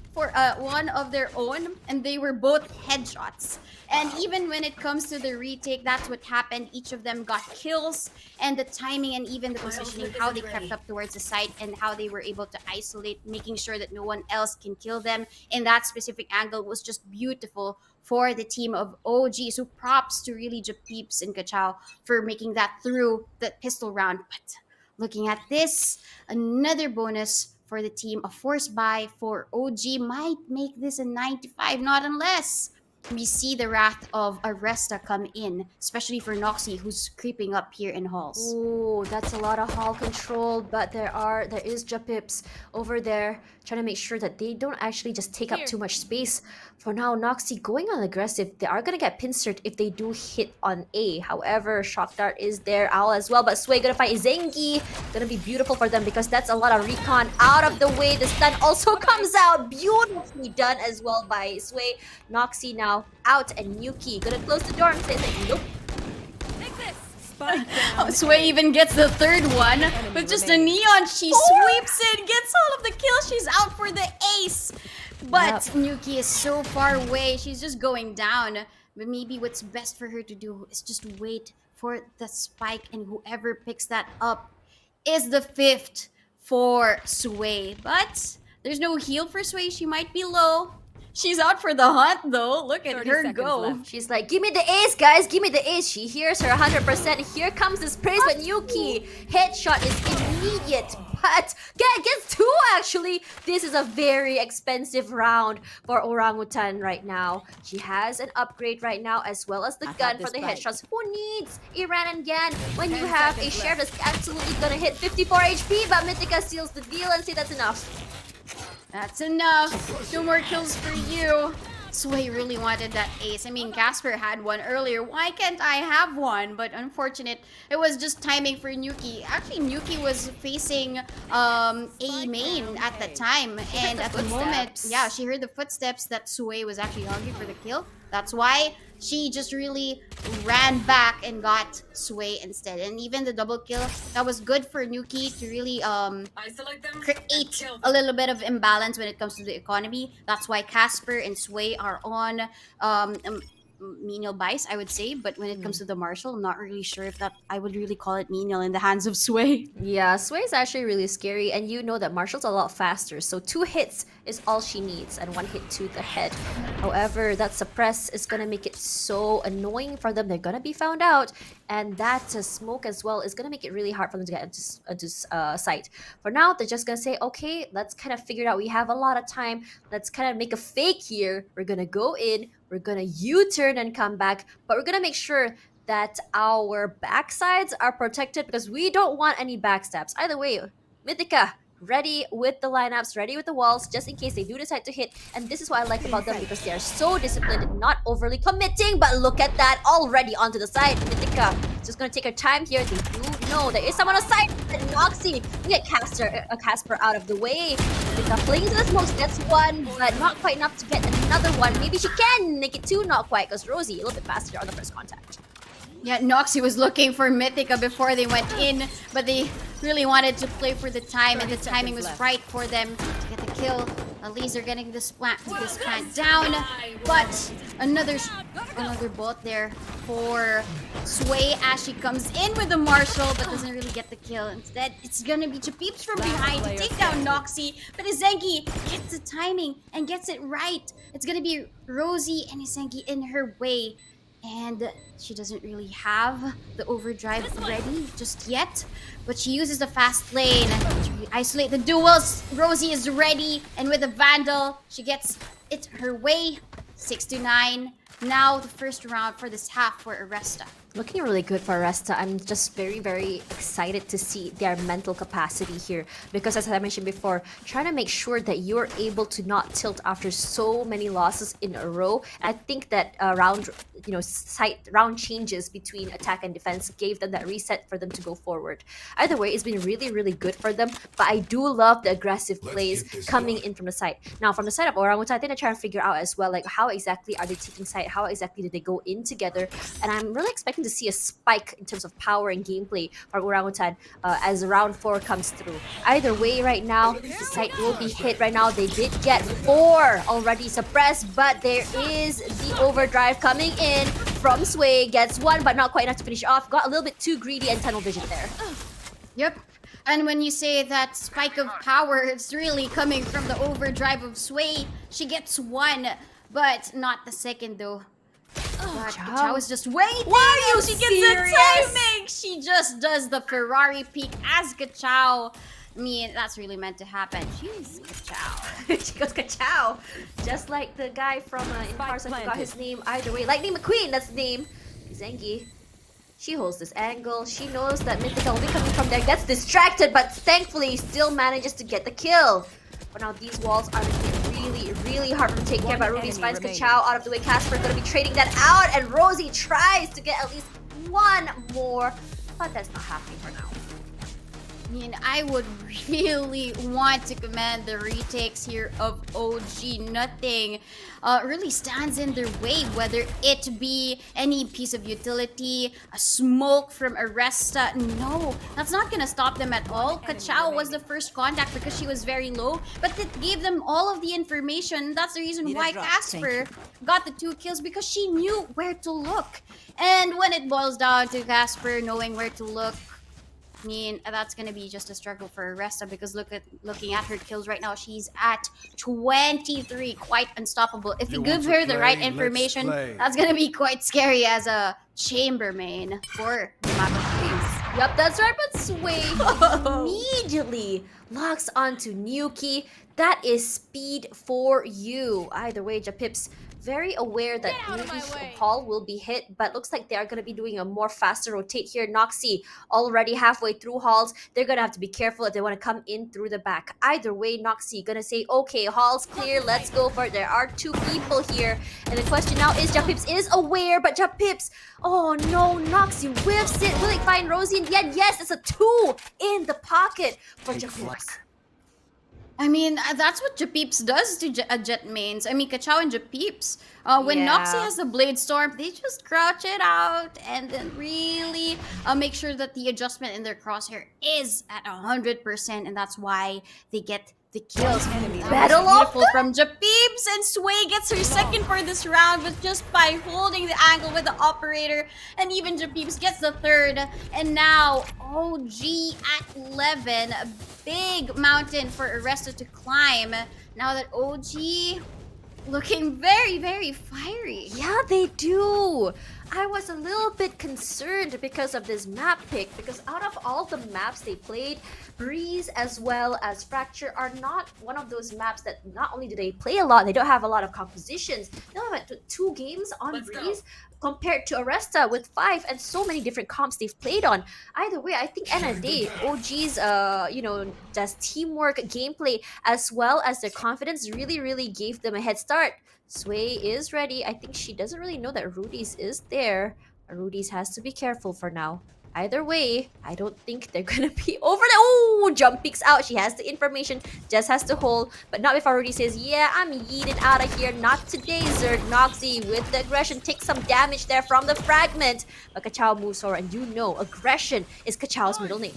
of their own, and they were both headshots. And even when it comes to the retake, that's what happened. Each of them got kills, and the timing and even the positioning, how they crept up towards the site and how they were able to isolate, making sure that no one else can kill them in that specific angle was just beautiful for the team of OG. So props to really Japeeps and Kachao for making that through the pistol round. But looking at this, another bonus for the team. A force buy for OG might make this a 95, not unless we see the wrath of Aresta come in, especially for Noxy, who's creeping up here in halls. Ooh, that's a lot of hall control, but there is Japips over there trying to make sure that they don't actually just take up too much space. For now, Noxy going on aggressive. They are gonna get pincered if they do hit on A. However, Shock Dart is there, Owl as well, but Sway gonna fight Zengi. Gonna be beautiful for them because that's a lot of recon out of the way. The stun also comes out. Beautifully done as well by Sway. Noxy now out, and Nuki gonna close the door and say like, nope. Sway even gets the third one with just a neon. She sweeps it, gets all of the kills. She's out for the ace. But Nuki is so far away. She's just going down. But maybe what's best for her to do is just wait for the spike, and whoever picks that up is the 5th for Sway. But there's no heal for Sway. She might be low. She's out for the hunt though. Look at her go. Left. She's like, give me the ace, guys. Give me the ace. She hears her 100%. Here comes this praise, but Nuki headshot is immediate. But gets 2 actually. This is a very expensive round for Orangutan right now. She has an upgrade right now as well as the gun for the headshots. Who needs Iran and Gan when you have a sheriff that's absolutely gonna hit 54 HP? But Mythica seals the deal and say that's enough. That's enough. 2 more kills for you. Sway really wanted that ace. I mean, Casper had one earlier. Why can't I have one? But unfortunate, it was just timing for Nuki. Actually, Nuki was facing A main at the time. And at the moment, yeah, she heard the footsteps that Sway was actually hungry for the kill. That's why she just really ran back and got Sway instead. And even the double kill, that was good for Nuki to really create a little bit of imbalance when it comes to the economy. That's why Casper and Sway are on menial bias, I would say. But when it comes to the Marshall, I'm not really sure if that I would really call it menial in the hands of Sway. Yeah, Sway is actually really scary, and you know that Marshall's a lot faster, so 2 hits is all she needs, and 1 hit to the head. However, that suppress is gonna make it so annoying for them. They're gonna be found out, and that smoke as well is gonna make it really hard for them to get into sight. For now, they're just gonna say, okay, let's kind of figure it out. We have a lot of time. Let's kind of make a fake here. We're gonna go in, we're gonna U-turn and come back, but we're gonna make sure that our backsides are protected because we don't want any backstabs. Either way, Mythica ready with the lineups, ready with the walls, just in case they do decide to hit. And this is what I like about them because they are so disciplined, not overly committing. But look at that, already onto the side. Mythica just gonna take her time here. They do know there is someone on the side. And Noxy, we get Casper out of the way. Mythica flings the smokes, gets one, but not quite enough to get another one. Maybe she can make it 2, not quite, because Rosie a little bit faster on the first contact. Yeah, Noxy was looking for Mythica before they went in, but they really wanted to play for the time, and the timing was right for them to get the kill. At least they're getting this plant down, but another bolt there for Sway as she comes in with the Marshall, but doesn't really get the kill. Instead, it's gonna be Chapeeps from behind to take down Noxy, but Izengi gets the timing and gets it right. It's gonna be Rosie and Izengi in her way. And she doesn't really have the overdrive ready just yet, but she uses the fast lane to really isolate the duels. Rosie is ready, and with the Vandal, she gets it her way. 6-9. Now the first round for this half for Aresta. Looking really good for Aresta. I'm just very, very excited to see their mental capacity here because, as I mentioned before, trying to make sure that you're able to not tilt after so many losses in a row. I think that round changes between attack and defense gave them that reset for them to go forward. Either way, it's been really, really good for them. But I do love the aggressive plays coming in from the side. Now, from the side of Orangutan, I think I try to figure out as well, like how exactly are they taking side? How exactly did they go in together? And I'm really expecting to see a spike in terms of power and gameplay from Orangutan as round 4 comes through. Either way, right now, the site will be hit. Right now, they did get 4 already suppressed, but there is the overdrive coming in from Sway. Gets 1, but not quite enough to finish off. Got a little bit too greedy and tunnel vision there. Yep. And when you say that spike of power, it's really coming from the overdrive of Sway. She gets 1, but not the second though. But Chow is just waiting. Why are you she gets serious? the timing. She just does the Ferrari peak as Kachow. I mean, that's really meant to happen. She's Kachow. She goes Kachow. Just like the guy from in Parson who got his name either way. Lightning McQueen, that's the name. Zengi. She holds this angle. She knows that Mythica will be coming from there. Gets distracted, but thankfully still manages to get the kill. But now these walls are really, really hard to take care of. But Ruby's finds Kachow out of the way. Casper gonna be trading that out, and Rosie tries to get at least 1 more, but that's not happening for now. I mean, I would really want to commend the retakes here of OG. Nothing really stands in their way, whether it be any piece of utility, a smoke from Aresta. No, that's not gonna stop them at all. Kachow was the first contact because she was very low, but it gave them all of the information. That's the reason why Casper got the 2 kills, because she knew where to look. And when it boils down to Casper knowing where to look, I mean, that's gonna be just a struggle for Aresta, because looking at her kills right now, she's at 23, quite unstoppable. If you give her the right information, that's gonna be quite scary as a chamber main for the map of Queens. Yup, that's right, but Sway immediately locks onto Nuki. That is speed for you. Either way, Japips very aware that Rudy's Hall will be hit, but looks like they are going to be doing a more faster rotate here. Noxy already halfway through Halls. They're going to have to be careful if they want to come in through the back. Either way, Noxy going to say, okay, Hall's clear, let's go for it. There are 2 people here. And the question now is, Japips is aware, but Japips, oh no, Noxy whiffs it. Will it find Rosie in the end? Yes, it's a 2 in the pocket for Japips. I mean, that's what Japeeps does to Jet mains. I mean, Kachao and Japeeps. When Yeah. Noxy has the Blade Storm, they just crouch it out and then really make sure that the adjustment in their crosshair is at 100%, and that's why they get the kills. Battle Beautiful from Japeeps, and Sway gets her second for this round, but just by holding the angle with the operator, and even Japeeps gets the third. And now OG at 11, a big mountain for Aresta to climb. Now that OG looking very, very fiery. Yeah, they do. I was a little bit concerned because of this map pick, because out of all the maps they played, Breeze as well as Fracture are not one of those maps that not only do they play a lot, they don't have a lot of compositions. They only have 2 games on Breeze compared to Aresta with 5 and so many different comps they've played on. Either way, I think end of the day, OG's just teamwork, gameplay, as well as their confidence really gave them a head start. Sway is ready. I think she doesn't really know that Rudy's is there. Rudy's has to be careful for now. Either way, I don't think they're gonna be over there. Oh, jump peeks out. She has the information, just has to hold, but not before Rudy says, yeah, I'm yeeted out of here. Not today, Zerg. Noxy with the aggression takes some damage there from the fragment. But Kachao moves forward, and you know, aggression is Kachao's middle name.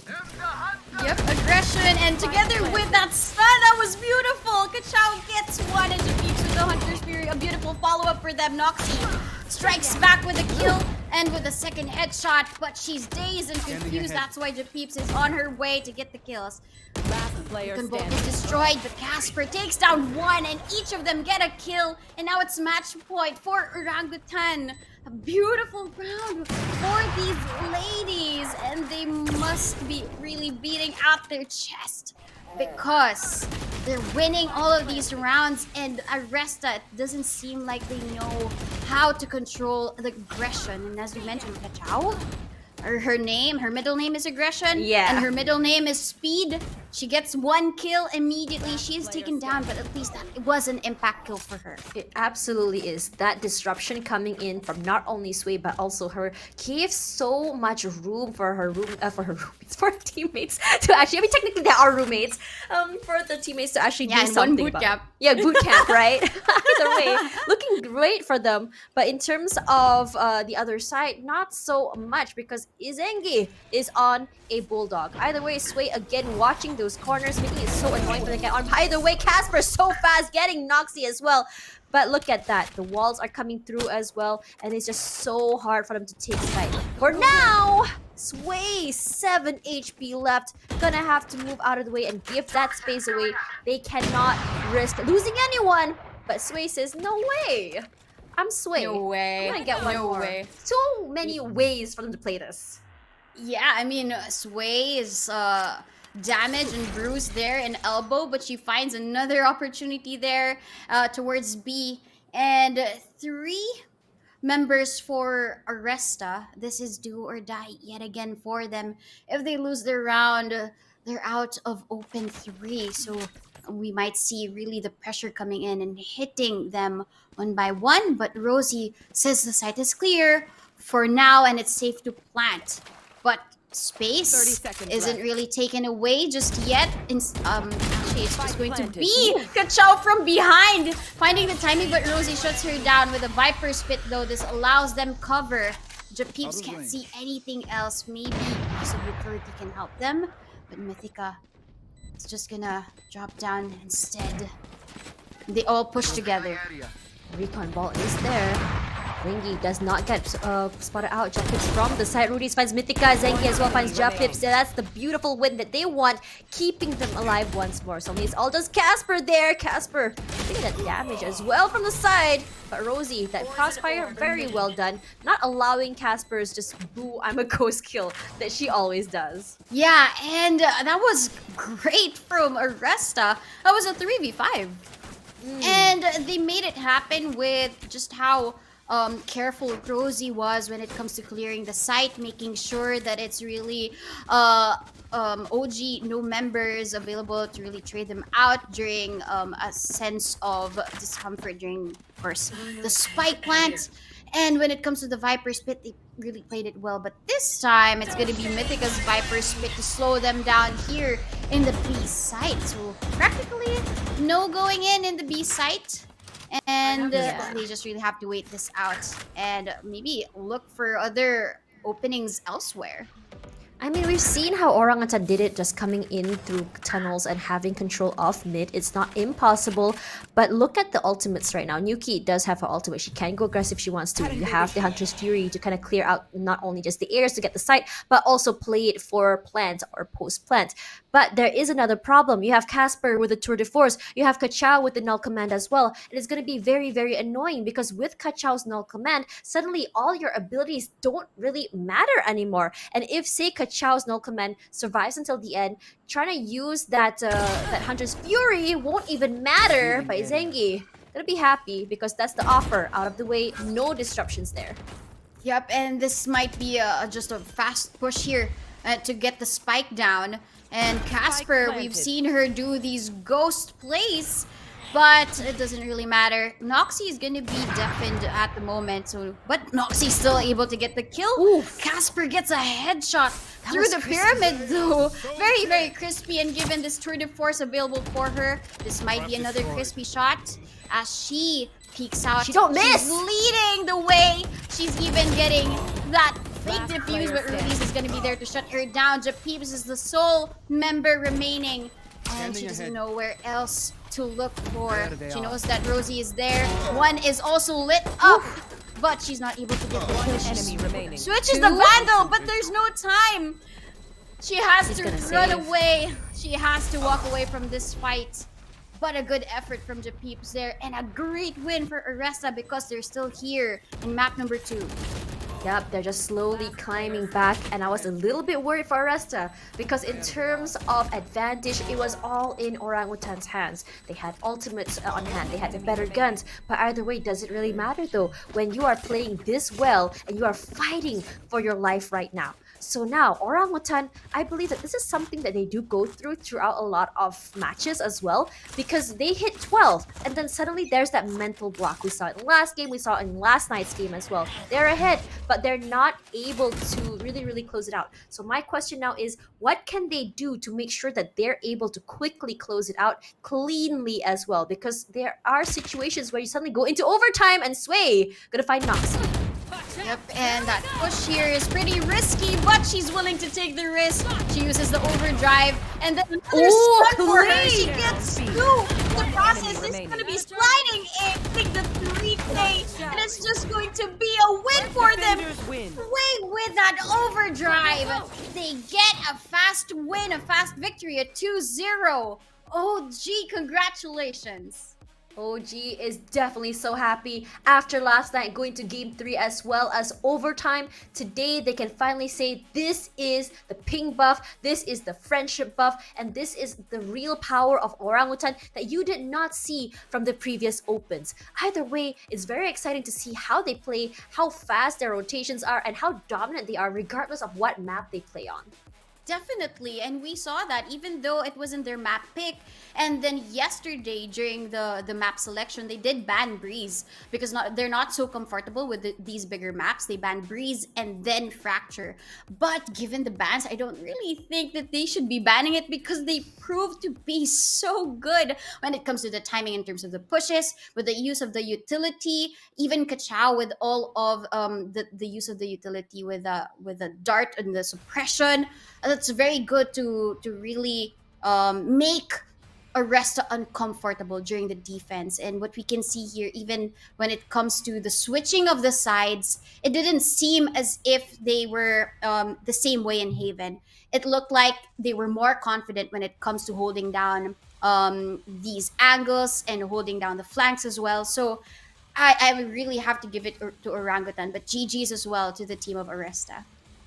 Yep, aggression, and together with that stun, that was beautiful. Kachao gets one, and Japeeps with the Hunter's Fury. A beautiful follow-up for them. Noxy strikes back with a kill and with a second headshot, but she's dazed and confused. That's why Japeeps is on her way to get the kills. Last player Both standing. is destroyed, but Casper takes down one, and each of them get a kill. And now it's match point for Orangutan. A beautiful round for these ladies, and they must be really beating out their chest because they're winning all of these rounds, and Aresta, it doesn't seem like they know how to control the aggression. And as you mentioned, Kachao, her middle name is Aggression. Yeah. And her middle name is Speed. She gets 1 kill immediately. She is taken down, but at least that it was an impact kill for her. It absolutely is. That disruption coming in from not only Sway but also her gave so much room for her teammates to actually. I mean, technically they are roommates. For the teammates to actually Yeah, do in one something boot about camp. it. Yeah, boot camp, right? Either way, looking great for them. But in terms of the other side, not so much, because Izengi is on a bulldog. Either way, Sway again watching those corners, making it so annoying for the get on. Either way, Casper so fast, getting Noxy as well. But look at that, the walls are coming through as well, and it's just so hard for them to take sight. For now, Sway, 7 HP left, gonna have to move out of the way and give that space away. They cannot risk losing anyone. But Sway says, no way. I'm Sway. No way. I'm gonna get one No more. way. So many ways for them to play this. Yeah, I mean, Sway is damaged and bruised there in elbow, but she finds another opportunity there towards B. And 3 members for Aresta. This is do or die yet again for them. If they lose their round, they're out of open 3. So we might see really the pressure coming in and hitting them one by one. But Rosie says the site is clear for now and it's safe to plant. But 30 space seconds isn't left. really taken away just yet. Actually, it's just going to planted. be Kachao from behind, finding the timing, but Rosie shuts her down with a Viper Spit, though. This allows them cover. Japeeps can't see anything else. Maybe piece of utility can help them, but Mythica is just gonna drop down instead. They all push together. Recon ball is there. Ringy does not get spotted out. Japips from the side. Rudy finds Mythica. Zengi as well finds Japips. That's the beautiful win that they want, keeping them alive once more. So it's all just Casper there. Casper getting that damage as well from the side. But Rosie, that crossfire, very well done. Not allowing Casper's just boo, I'm a ghost kill that she always does. Yeah, and that was great from Aresta. That was a 3v5. And they made it happen with just how careful Rosie was when it comes to clearing the site, making sure that it's really uh, OG no members available to really trade them out during a sense of discomfort during, of course, the spike plant. And when it comes to the Viper Spit, they really played it well. But this time, it's going to be Mythica's Viper Spit to slow them down here in the B site. So practically no going in the B site. And Yeah. they just really have to wait this out and maybe look for other openings elsewhere. I mean, we've seen how Orangutan did it just coming in through tunnels and having control of mid. It's not impossible, but look at the ultimates right now. Nuki does have her ultimate. She can go aggressive if she wants to. You have the Hunter's Fury to kind of clear out not only just the areas to get the site, but also play it for plant or post plant. But there is another problem. You have Casper with the Tour de Force. You have Kachao with the Null Command as well. And it's going to be very, very annoying because with Kachao's Null Command, suddenly all your abilities don't really matter anymore. And if, say, Kachao's Null Command survives until the end, trying to use that Hunter's Fury won't even matter by Zengi. Gonna be happy because that's the offer. Out of the way, no disruptions there. Yep, and this might be just a fast push here to get the spike down. And Casper, we've seen her do these ghost plays, but it doesn't really matter. Noxie is gonna be deafened at the moment, so but Noxie's still able to get the kill. Oof. Casper gets a headshot through was the crispy. pyramid though. Very, very crispy, and given this Tour de Force available for her, this might be another crispy shot as she peeks out. She don't miss! She's leading the way. She's even getting that fake defuse, but Ruiz is going to be there to shut her down. Japeeps is the sole member remaining, and she doesn't know where else to look for. She knows that Rosie is there. One is also lit up, but she's not able to get the kill. She switches the Vandal, but there's no time. She has She's to gonna run save. away. She has to walk away from this fight. But a good effort from Japeeps there, and a great win for Aresta because they're still here in map number 2. Yep, they're just slowly climbing back, and I was a little bit worried for Aresta because in terms of advantage, it was all in Orangutan's hands. They had ultimates on hand, they had the better guns, but either way, does it really matter though when you are playing this well and you are fighting for your life right now? So now, Orangutan, I believe that this is something that they do go throughout a lot of matches as well, because they hit 12, and then suddenly there's that mental block. We saw it in last game, we saw it in last night's game as well. They're ahead, but they're not able to really close it out. So my question now is, what can they do to make sure that they're able to quickly close it out cleanly as well? Because there are situations where you suddenly go into overtime and Sway gonna find Noxie. Yep, and that push here is pretty risky, but she's willing to take the risk. She uses the overdrive, and then another Ooh, stun for her. clean. She gets 2. The process is going to be sliding in, take the 3K, and it's just going to be a win for them. Wait, with that overdrive, they get a fast win, a fast victory, a 2-0. OG, congratulations. OG is definitely so happy after last night going to game 3 as well as overtime. Today they can finally say this is the ping buff, this is the friendship buff, and this is the real power of Orangutan that you did not see from the previous opens. Either way, it's very exciting to see how they play, how fast their rotations are, and how dominant they are regardless of what map they play on. Definitely, and we saw that even though it wasn't their map pick, and then yesterday during the map selection, they did ban Breeze because they're not so comfortable with these bigger maps. They banned Breeze and then Fracture. But given the bans, I don't really think that they should be banning it because they proved to be so good when it comes to the timing in terms of the pushes, with the use of the utility, even Kachao with all of the use of the utility with the dart and the suppression. That's very good to really make Aresta uncomfortable during the defense. And what we can see here, even when it comes to the switching of the sides, it didn't seem as if they were the same way in Haven. It looked like they were more confident when it comes to holding down these angles and holding down the flanks as well. So I would really have to give it to Orangutan, but GG's as well to the team of Aresta.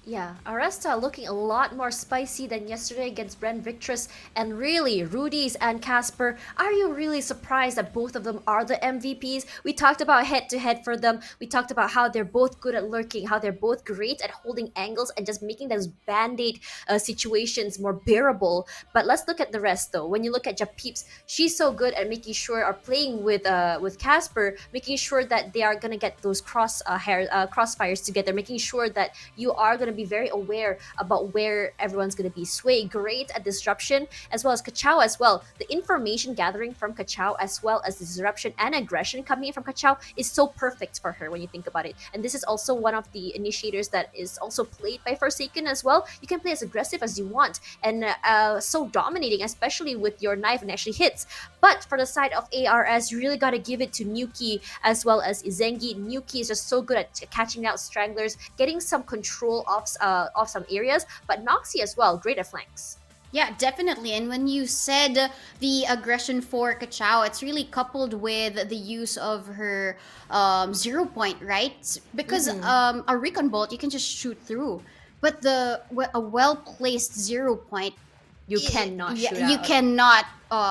Yeah, Aresta looking a lot more spicy than yesterday against Bren Victress. And really, Rudy's and Casper, are you really surprised that both of them are the MVPs? We talked about head to head for them. We talked about how they're both good at lurking, how they're both great at holding angles and just making those band-aid situations more bearable. But let's look at the rest though. When you look at Japeeps, she's so good at making sure, or playing with Casper, making sure that they are gonna get those crossfires together, making sure that you are gonna be very aware about where everyone's going to be. Sway, great at disruption, as well as Kachao as well. The information gathering from Kachao, as well as the disruption and aggression coming in from Kachao, is so perfect for her when you think about it. And this is also one of the initiators that is also played by Forsaken as well. You can play as aggressive as you want, and so dominating, especially with your knife and actually hits. But for the side of ARS, you really got to give it to Nuki as well as Izengi. Nuki is just so good at catching out stranglers, getting some control of some areas, but Noxie as well, great at flanks. Yeah, definitely. And when you said the aggression for Kachao, it's really coupled with the use of her 0 point, right? Because a recon bolt you can just shoot through, but a well placed 0 point, You cannot shoot you out. cannot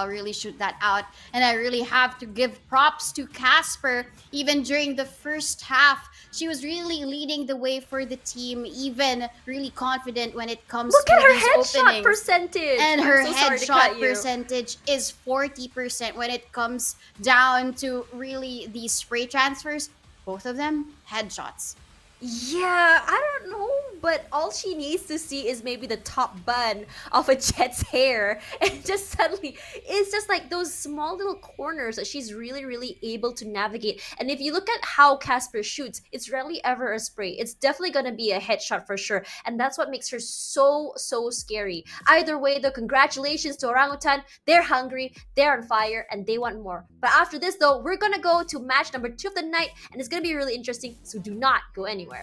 really shoot that out. And I really have to give props to Casper. Even during the first half, she was really leading the way for the team, even really confident when it comes Look to at her these headshot openings. percentage. And I'm her so sorry to headshot cut you. percentage is 40% when it comes down to really these spray transfers. Both of them headshots. Yeah, I don't know, but all she needs to see is maybe the top bun of a Jet's hair, and just suddenly, it's just like those small little corners that she's really, really able to navigate. And if you look at how Casper shoots, it's rarely ever a spray. It's definitely gonna be a headshot for sure, and that's what makes her so, so scary. Either way, though, congratulations to Orangutan. They're hungry, they're on fire, and they want more. But after this, though, we're gonna go to match number 2 of the night, and it's gonna be really interesting, so do not go anywhere.